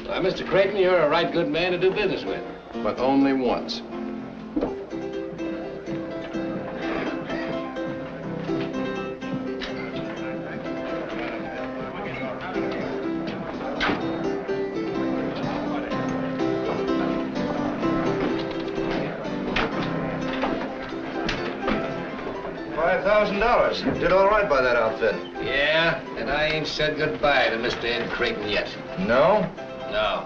Well, Mr. Creighton, you're a right good man to do business with. But only once. $5,000. Did all right by that outfit. Yeah, and I ain't said goodbye to Mr. Ed Creighton yet. No? No.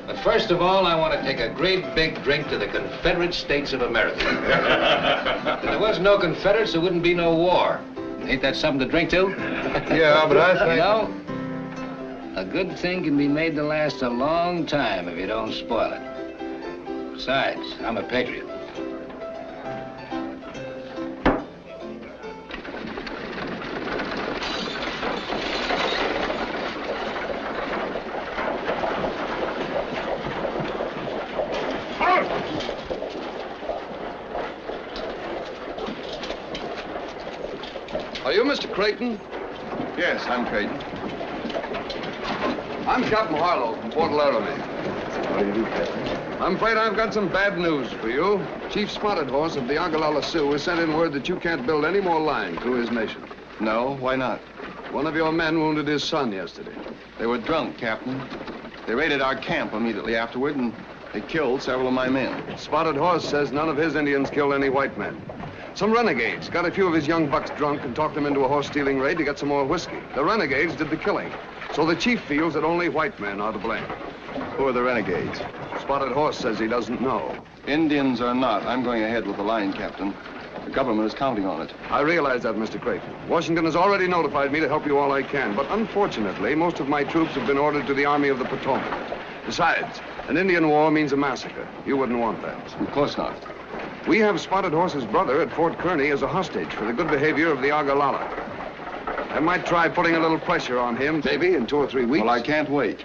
But first of all, I want to take a great big drink to the Confederate States of America. If there was no Confederates, there wouldn't be no war. Ain't that something to drink to? Yeah, but I think... You know, a good thing can be made to last a long time if you don't spoil it. Besides, I'm a patriot. Are you Mr. Creighton? Yes, I'm Creighton. I'm Captain Harlow from Port Laramie. What do you do, Captain? I'm afraid I've got some bad news for you. Chief Spotted Horse of the Ogallala Sioux has sent in word that you can't build any more line through his nation. No? Why not? One of your men wounded his son yesterday. They were drunk, Captain. They raided our camp immediately afterward, and they killed several of my men. Spotted Horse says none of his Indians killed any white men. Some renegades got a few of his young bucks drunk and talked them into a horse-stealing raid to get some more whiskey. The renegades did the killing. So the chief feels that only white men are to blame. Who are the renegades? Spotted Horse says he doesn't know. Indians are not. I'm going ahead with the line, Captain. The government is counting on it. I realize that, Mr. Creighton. Washington has already notified me to help you all I can, but unfortunately, most of my troops have been ordered to the Army of the Potomac. Besides, an Indian war means a massacre. You wouldn't want that. Of course not. We have Spotted Horse's brother at Fort Kearny as a hostage for the good behavior of the Ogallala. I might try putting a little pressure on him, maybe in 2 or 3 weeks. Well, I can't wait.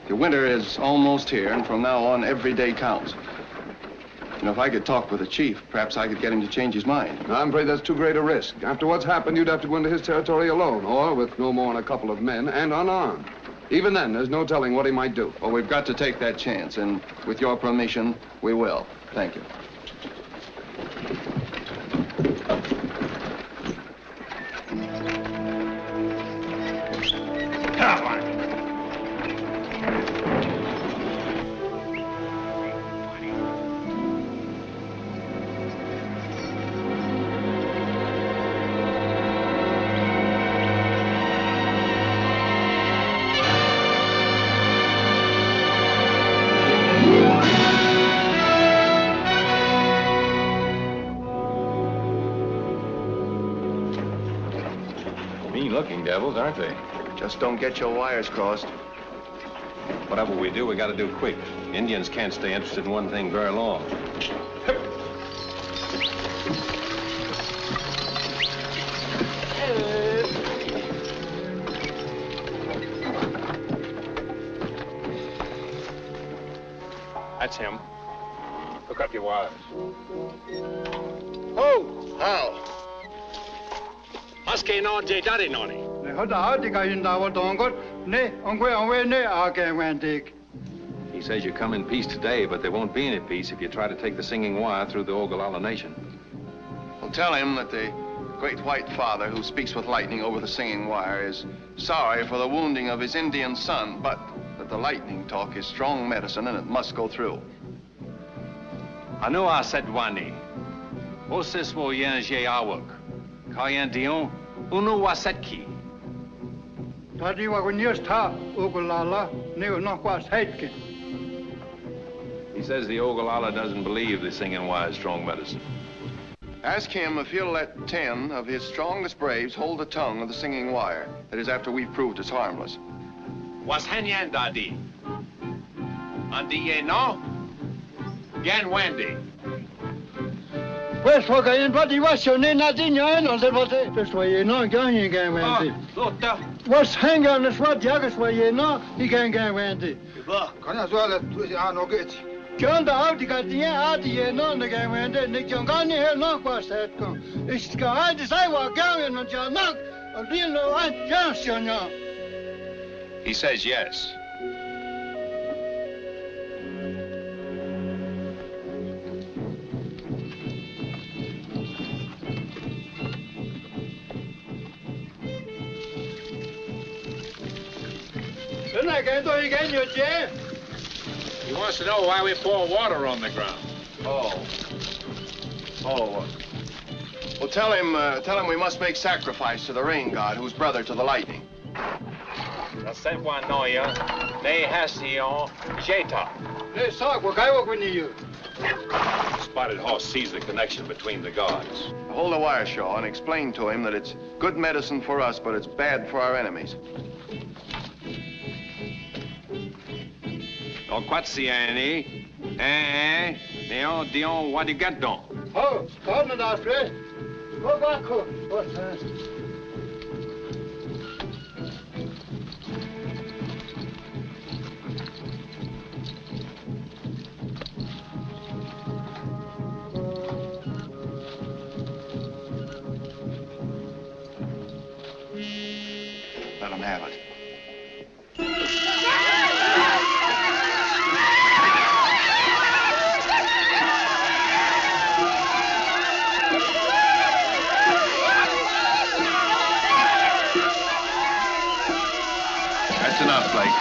The winter is almost here, and from now on, every day counts. You know, if I could talk with the chief, perhaps I could get him to change his mind. No, I'm afraid that's too great a risk. After what's happened, you'd have to go into his territory alone, or with no more than a couple of men and unarmed. Even then, there's no telling what he might do. Well, we've got to take that chance, and with your permission, we will. Thank you. Mean-looking devils, aren't they? Just don't get your wires crossed. Whatever we do, we got to do quick. Indians can't stay interested in one thing very long. That's him. Hook up your wires. Oh, how? Husky no je daddy noni. He says you come in peace today, but there won't be any peace if you try to take the Singing Wire through the Ogallala Nation. Well, tell him that the Great White Father who speaks with lightning over the Singing Wire is sorry for the wounding of his Indian son, but that the lightning talk is strong medicine and it must go through. Anu asedwani. Osis wo yenje awak. Kayan dion. Unu wasetki. Tadi wagunias ta Ogallala neo no was headkin. He says the Ogallala doesn't believe the Singing Wire is strong medicine. Ask him if he'll let 10 of his strongest braves hold the tongue of the Singing Wire. That is, after we've proved it's harmless. Was henyan dadi. Andi ye no? Gan Wendy. Pues porque en pati was yo ne nadinha no se bote. Pues foi no ganhe Wendy. Was hang on the swat jagas way no, he can Wendy. Ba, kana swala tu ano get. John the Articatia, Adi, no, the game, and then the Jongani had not was that come. It's got to say what going on, John, not a real Johnson. He says yes. He wants to know why we pour water on the ground. Oh. Well, tell him we must make sacrifice to the rain god, who's brother to the lightning. Spotted Horse sees the connection between the gods. Hold the wire, Shaw, and explain to him that it's good medicine for us, but it's bad for our enemies. Quatsiani, Dion, what do you get, Don? Oh, come on, Alfred. Go back home. Let him have it. That's enough, Blake.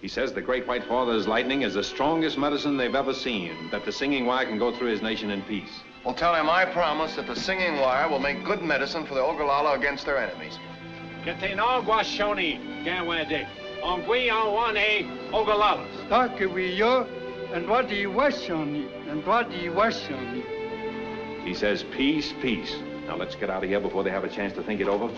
He says the Great White Father's lightning is the strongest medicine they've ever seen, that the singing wire can go through his nation in peace. Well, tell him I promise that the singing wire will make good medicine for the Ogallala against their enemies. And what do you wish on you? And what do you wish on you? He says peace, peace. Now let's get out of here before they have a chance to think it over.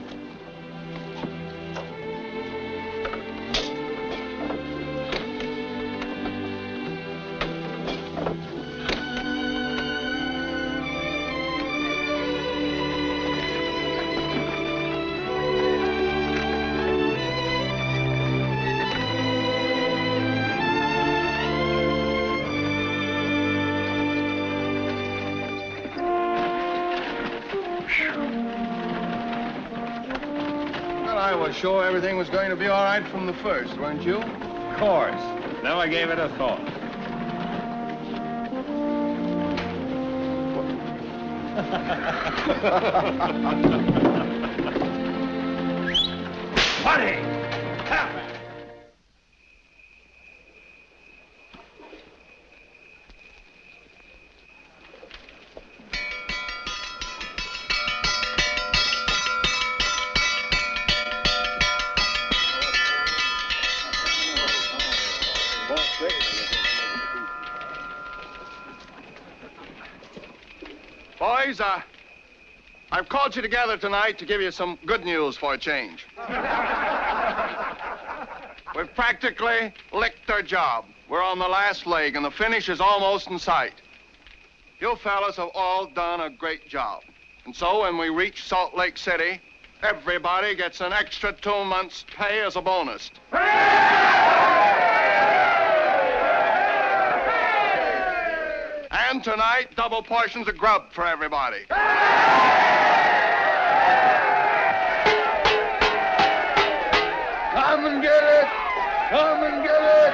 Sure everything was going to be all right from the first, weren't you? Of course. Never gave it a thought. Funny! Boys, I've called you together tonight to give you some good news for a change. We've practically licked our job. We're on the last leg, and the finish is almost in sight. You fellas have all done a great job. And so when we reach Salt Lake City, everybody gets an extra 2 months' pay as a bonus. And tonight, double portions of grub for everybody. Come and get it! Come and get it!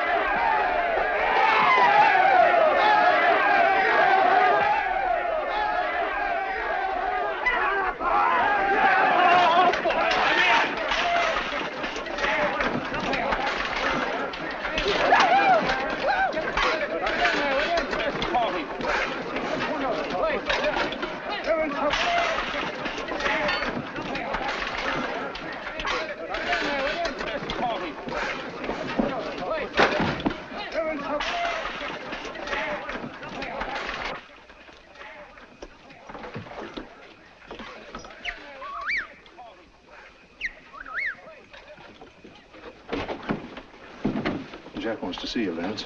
Jack wants to see you, Vance.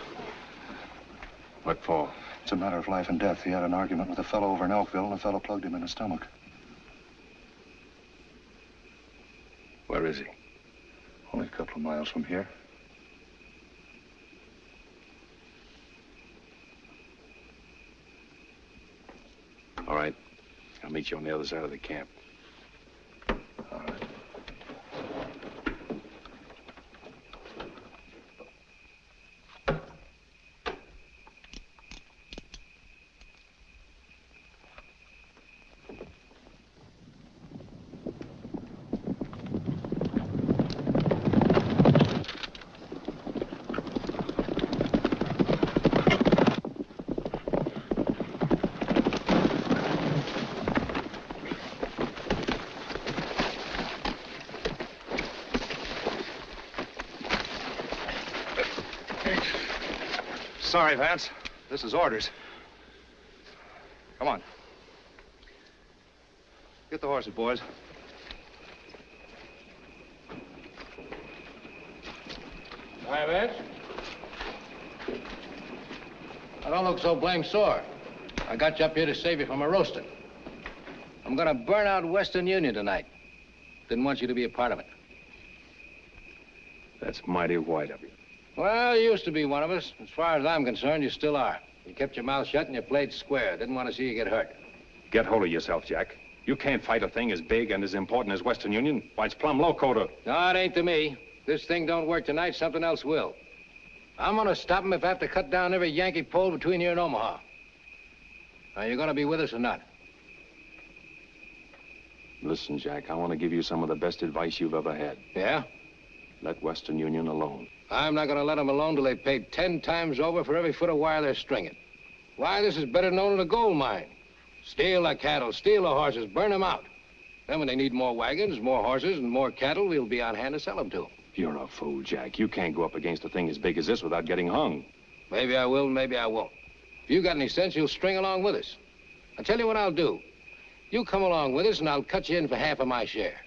What for? It's a matter of life and death. He had an argument with a fellow over in Elkville, and a fellow plugged him in the stomach. Where is he? Only a couple of miles from here. All right. I'll meet you on the other side of the camp. All right. Sorry, Vance. This is orders. Come on. Get the horses, boys. Hi, Vance. I don't look so blame sore. I got you up here to save you from a roasting. I'm gonna burn out Western Union tonight. Didn't want you to be a part of it. That's mighty white of you. Well, you used to be one of us. As far as I'm concerned, you still are. You kept your mouth shut and you played square. Didn't want to see you get hurt. Get hold of yourself, Jack. You can't fight a thing as big and as important as Western Union. Why, it's plumb loco to... No, it ain't to me. This thing don't work tonight, something else will. I'm gonna stop him if I have to cut down every Yankee pole between here and Omaha. Now, you gonna be with us or not? Listen, Jack, I want to give you some of the best advice you've ever had. Yeah? Let Western Union alone. I'm not gonna let them alone till they paid 10 times over for every foot of wire they're stringing. Why, this is better known than a gold mine. Steal the cattle, steal the horses, burn them out. Then when they need more wagons, more horses, and more cattle, we'll be on hand to sell them to them. You're a fool, Jack. You can't go up against a thing as big as this without getting hung. Maybe I will, maybe I won't. If you got any sense, you'll string along with us. I'll tell you what I'll do. You come along with us, and I'll cut you in for half of my share.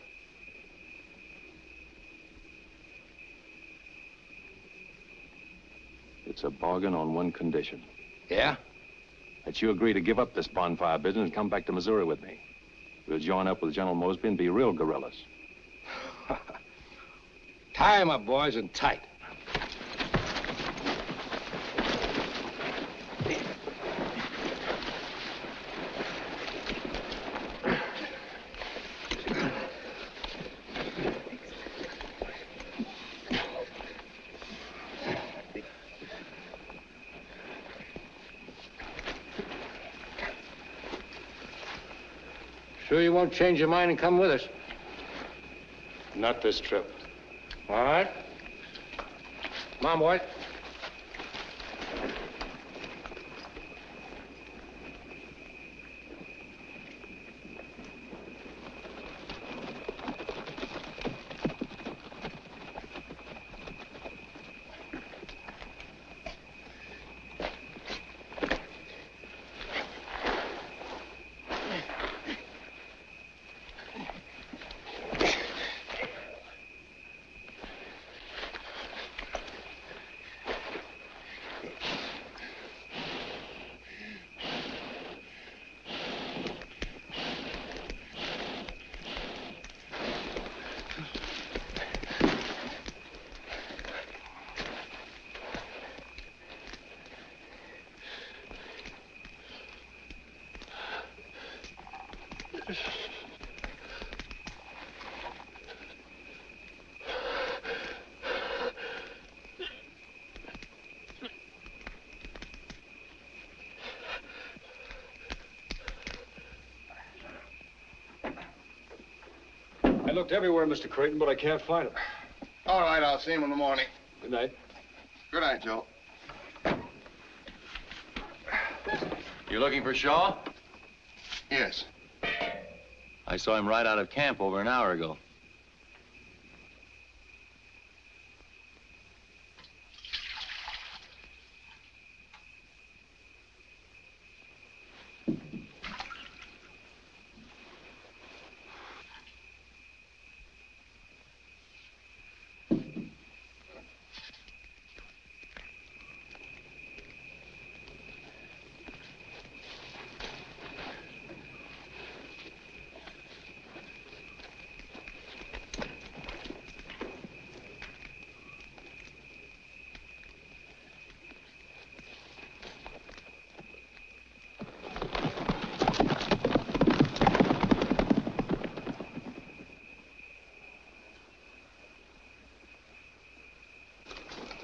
It's a bargain on one condition. Yeah? That you agree to give up this bonfire business and come back to Missouri with me. We'll join up with General Mosby and be real guerrillas. Tie 'em up, boys, and tight. Sure you won't change your mind and come with us? Not this trip. All right. Come on, boys. I looked everywhere, Mr. Creighton, but I can't find him. All right, I'll see him in the morning. Good night. Good night, Joe. You looking for Shaw? Yes. I saw him right out of camp over an hour ago.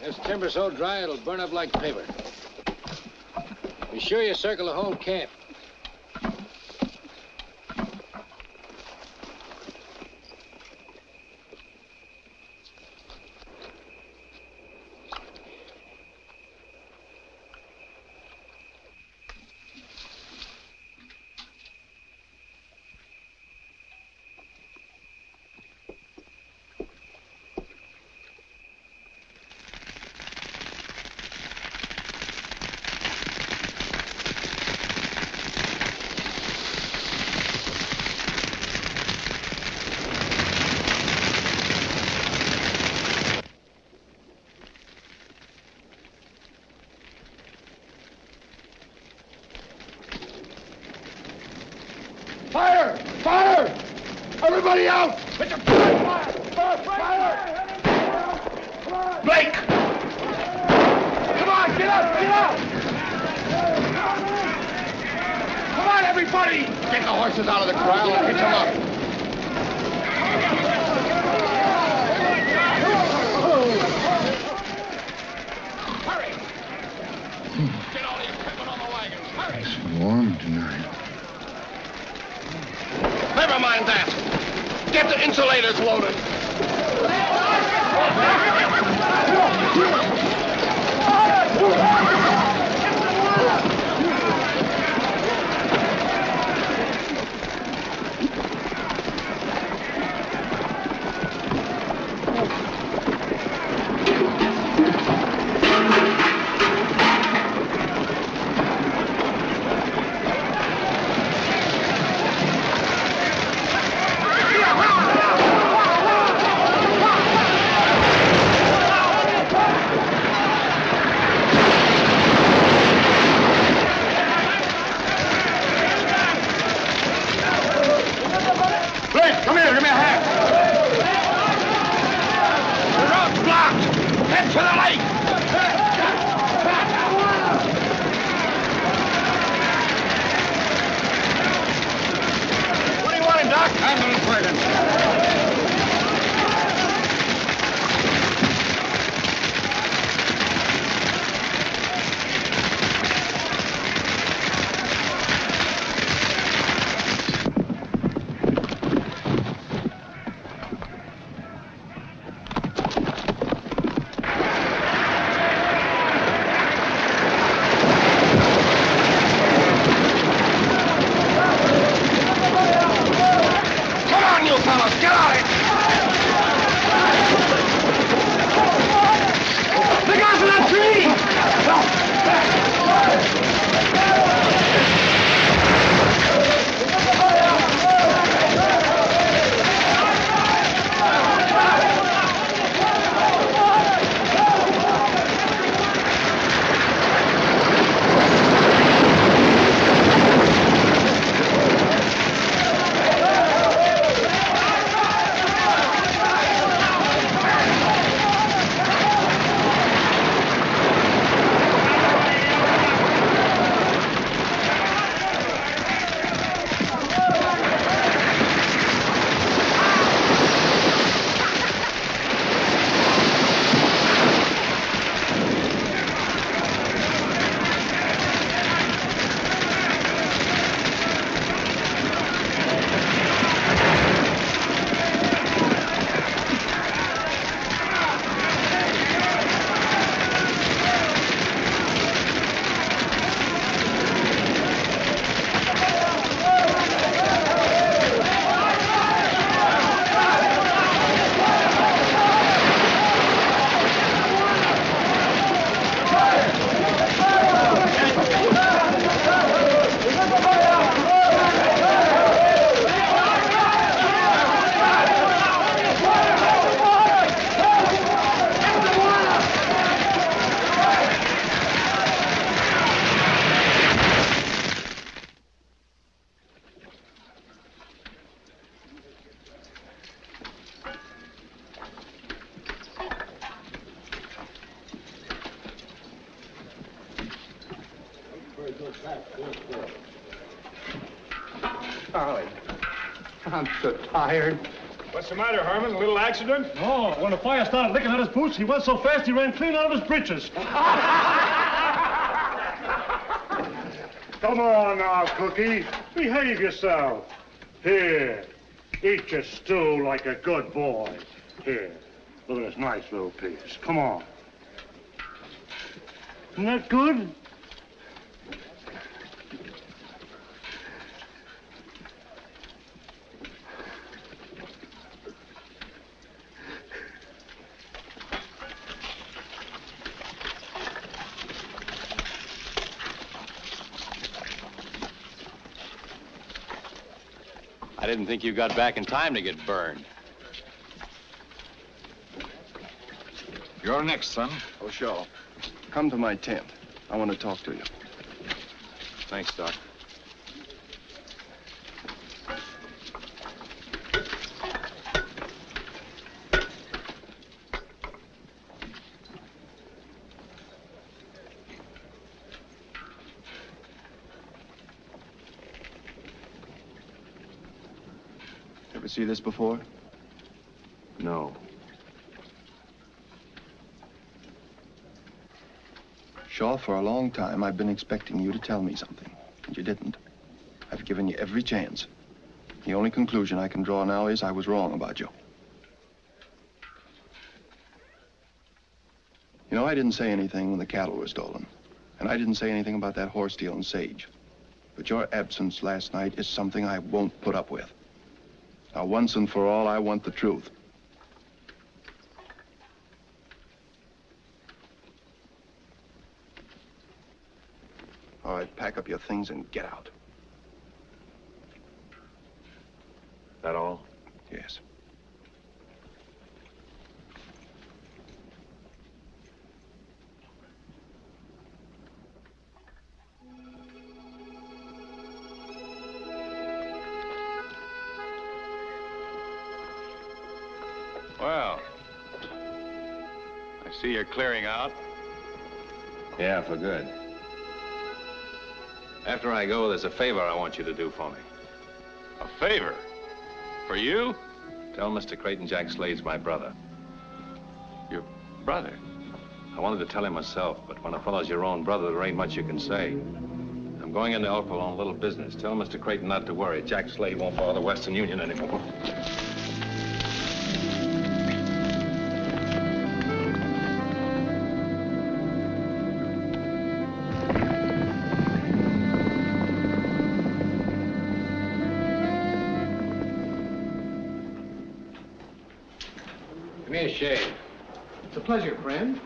This timber's so dry it'll burn up like paper. Be sure you circle the whole camp. Fire! Fire! Everybody out! Put your fire! Fire! Blake! Come on, get up! Get up! Come on, everybody! Get the horses out of the corral and hitch them up. Hurry! Get all the equipment on the wagons. Hurry! It's warm tonight. Never mind that. Get the insulators loaded. Come here, give me a hand. The road's blocked. Head for the lake. What do you want, Doc? Ambulance wagon. Charlie, I'm so tired. What's the matter, Harmon? A little accident? No, when the fire started licking at his boots, he went so fast he ran clean out of his breeches. Come on now, Cookie. Behave yourself. Here, eat your stew like a good boy. Here, look at this nice little piece. Come on. Isn't that good? I didn't think you got back in time to get burned. You're next, son. Oh, Shaw, come to my tent. I want to talk to you. Thanks, Doc. Ever see this before? No. Shaw, for a long time, I've been expecting you to tell me something, and you didn't. I've given you every chance. The only conclusion I can draw now is I was wrong about you. You know, I didn't say anything when the cattle were stolen, and I didn't say anything about that horse stealing Sage. But your absence last night is something I won't put up with. Now, once and for all, I want the truth. All right, pack up your things and get out. That all? Yes. Well, I see you're clearing out. Yeah, for good. After I go, there's a favor I want you to do for me. A favor? For you? Tell Mr. Creighton Jack Slade's my brother. Your brother? I wanted to tell him myself, but when a fellow's your own brother, there ain't much you can say. I'm going into Elkville on a little business. Tell Mr. Creighton not to worry. Jack Slade won't bother the Western Union anymore. Give me a shave. It's a pleasure, friend.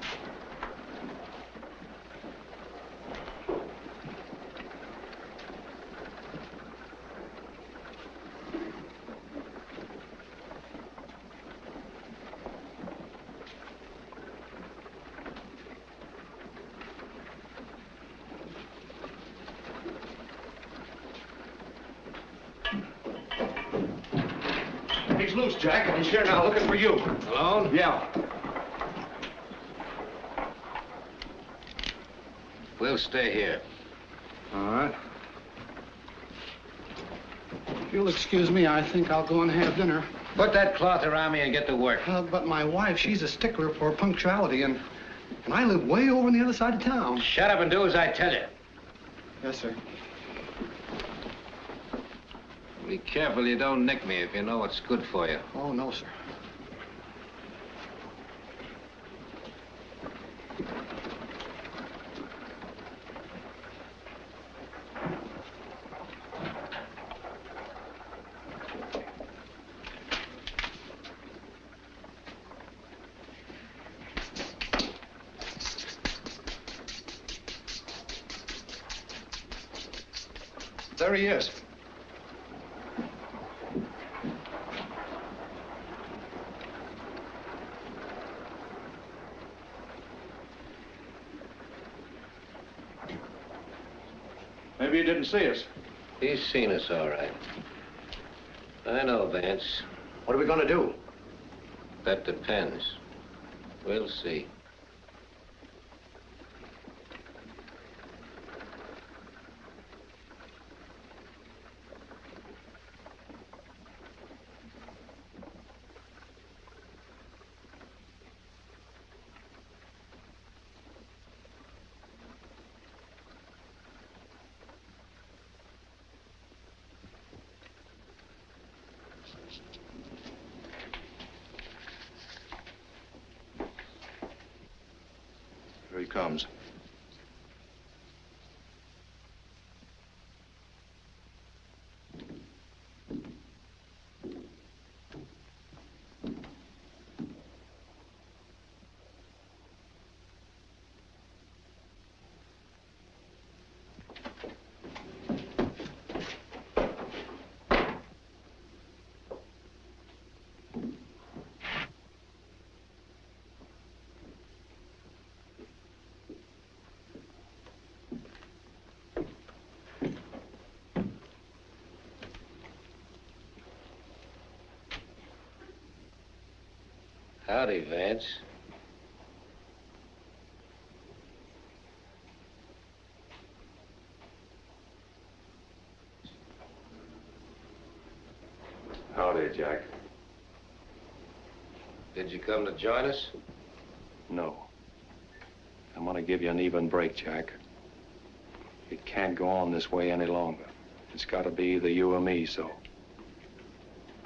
He's loose, Jack, and he's here now looking for you. Alone? Yeah. We'll stay here. All right. If you'll excuse me, I think I'll go and have dinner. Put that cloth around me and get to work. But my wife, she's a stickler for punctuality, and I live way over on the other side of town. Shut up and do as I tell you. Yes, sir. Be careful you don't nick me if you know what's good for you. Oh, no, sir. There he is. Maybe he didn't see us. He's seen us, all right. I know, Vance. What are we going to do? That depends. We'll see. comes. Howdy, Vance. Howdy, Jack. Did you come to join us? No. I'm gonna give you an even break, Jack. It can't go on this way any longer. It's gotta be either you or me, so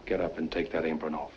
get up and take that apron off.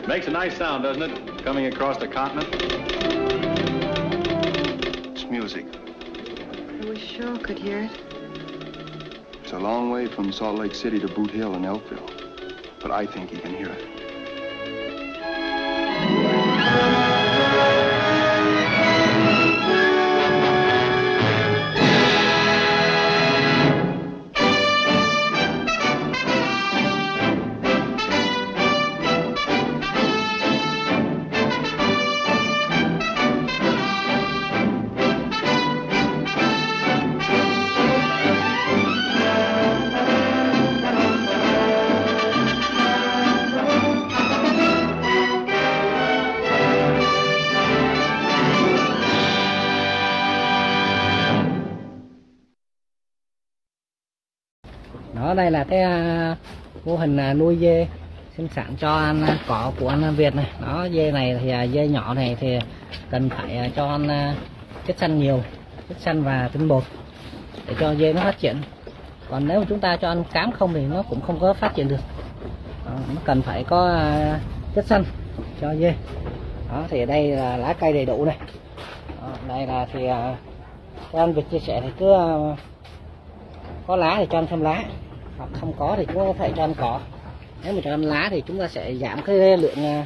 Makes a nice sound, doesn't it? Coming across the continent. It's music. I wish Shaw could hear it. It's a long way from Salt Lake City to Boot Hill and Elkville, but I think he can hear it. Đó, đây là cái mô hình nuôi dê sinh sản cho ăn cỏ của anh Việt này. Đó, dê này thì dê nhỏ này thì cần phải cho ăn chất xanh nhiều, chất xanh và tinh bột để cho dê nó phát triển. Còn nếu mà chúng ta cho ăn cám không thì nó cũng không có phát triển được. Đó, nó cần phải có chất xanh cho dê. Đó, thì ở đây là lá cây đầy đủ này. Đó, đây là thì anh Việt chia sẻ thì cứ có lá thì cho ăn thêm lá, hoặc không có thì chúng ta có thể cho ăn cỏ. Nếu mà cho ăn lá thì chúng ta sẽ giảm cái lượng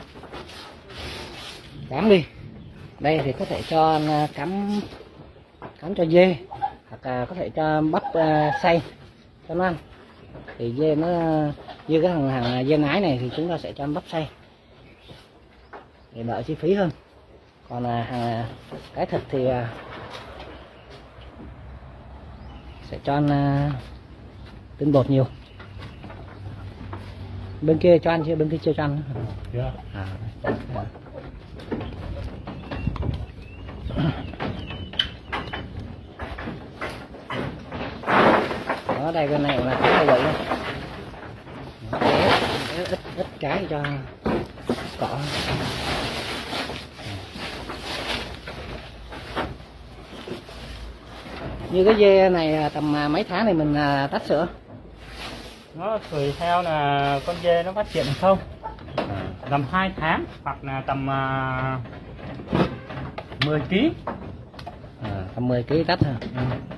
cám đi. Đây thì có thể cho ăn cám cho dê, hoặc có thể cho bắp xay cho nó ăn. Thì dê nó như cái hàng dê nái này thì chúng ta sẽ cho ăn bắp xay để đỡ chi phí hơn. Còn hàng cái thịt thì sẽ cho ăn tinh bột nhiều. Bên kia cho ăn chưa? Bên kia chưa cho ăn. Dạ. Đó, đây bên này là cái như vậy. Ít cái cho cỏ. Như cái dê này tầm mấy tháng này mình tách sữa? Nó tùy theo là con dê nó phát triển hay không. Tầm 2 tháng hoặc là tầm 10 kg. Tầm 10 kg tách hả?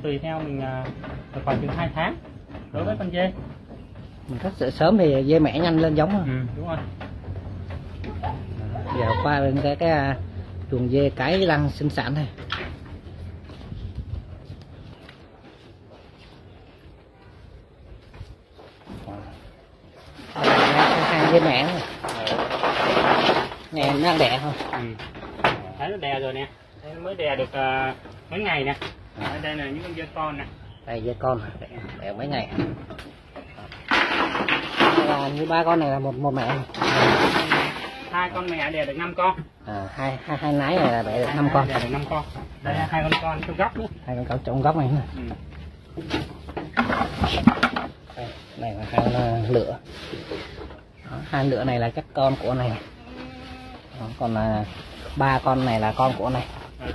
Tùy theo mình khoảng chừng 2 tháng đối với con dê. Mình tách sữa sớm thì dê mẹ nhanh lên giống không? Đúng rồi. Giờ qua bên cái chuồng dê cái đang sinh sản này. Hai dê mẹ này. Này nó đang đẻ không? Thấy nó đẻ rồi nè. Thấy nó mới đẻ được mấy ngày nè. Đây là những con dê con nè. Đây dê con đẻ mấy ngày. Là như 3 con này là một mẹ. 2 con mẹ đẻ được 5 con. Hai nái này là đẻ được 5 con. Đẻ được 5 con. Đây là 2 con trong góc nữa. 2 con trong góc này nữa. Đây, này là 2 lựa. Đó, 2 lựa này là các con của này. Đó, còn 3 con này là con của này.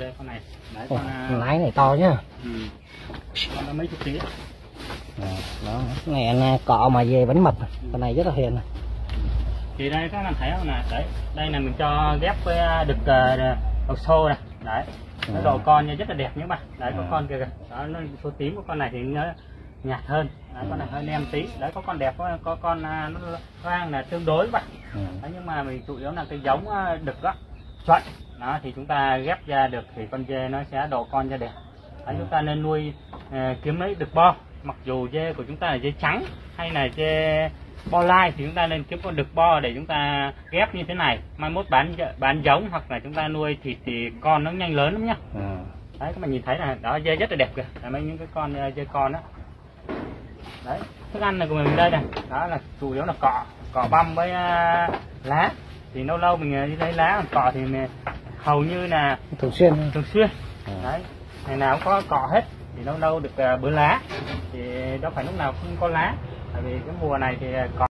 Đây con này. Đấy, con lái này to nhá. Con nó mấy chục kg. Đó, này ăn cọ mà về bánh mập, con này rất là hiền. Thì đây các bạn thấy không nè, đấy, đây là mình cho ghép với đực đầu xô này, đấy, nó độ con như rất là đẹp nhé bạn, đấy có con kìa, đó nó số tím của con này thì nó nhạt hơn, đấy, con này hơi nem tí, đấy có con đẹp, có con nó vang là tương đối bạn, đấy, nhưng mà mình chủ yếu là cái giống đực đó, chuẩn, đó thì chúng ta ghép ra được thì con dê nó sẽ độ con ra đẹp, đấy, chúng ta nên nuôi kiếm lấy đực bo, mặc dù dê của chúng ta là dê trắng hay là dê bo lai thì chúng ta nên kiếm con đực bo để chúng ta ghép như thế này, mai mốt bán giống hoặc là chúng ta nuôi thịt thì con nó nhanh lớn lắm nhá. Đấy các bạn nhìn thấy là đó dê rất là đẹp kìa, là mấy những cái con dê con đó. Đấy thức ăn này của mình đây này, đó là chủ yếu là cỏ băm với lá, thì lâu lâu mình đi lấy lá, còn cỏ thì mình hầu như là thường xuyên. Đấy ngày nào cũng có cỏ hết, thì lâu lâu được bữa lá, thì đâu phải lúc nào không có lá, tại vì cái mùa này thì cỏ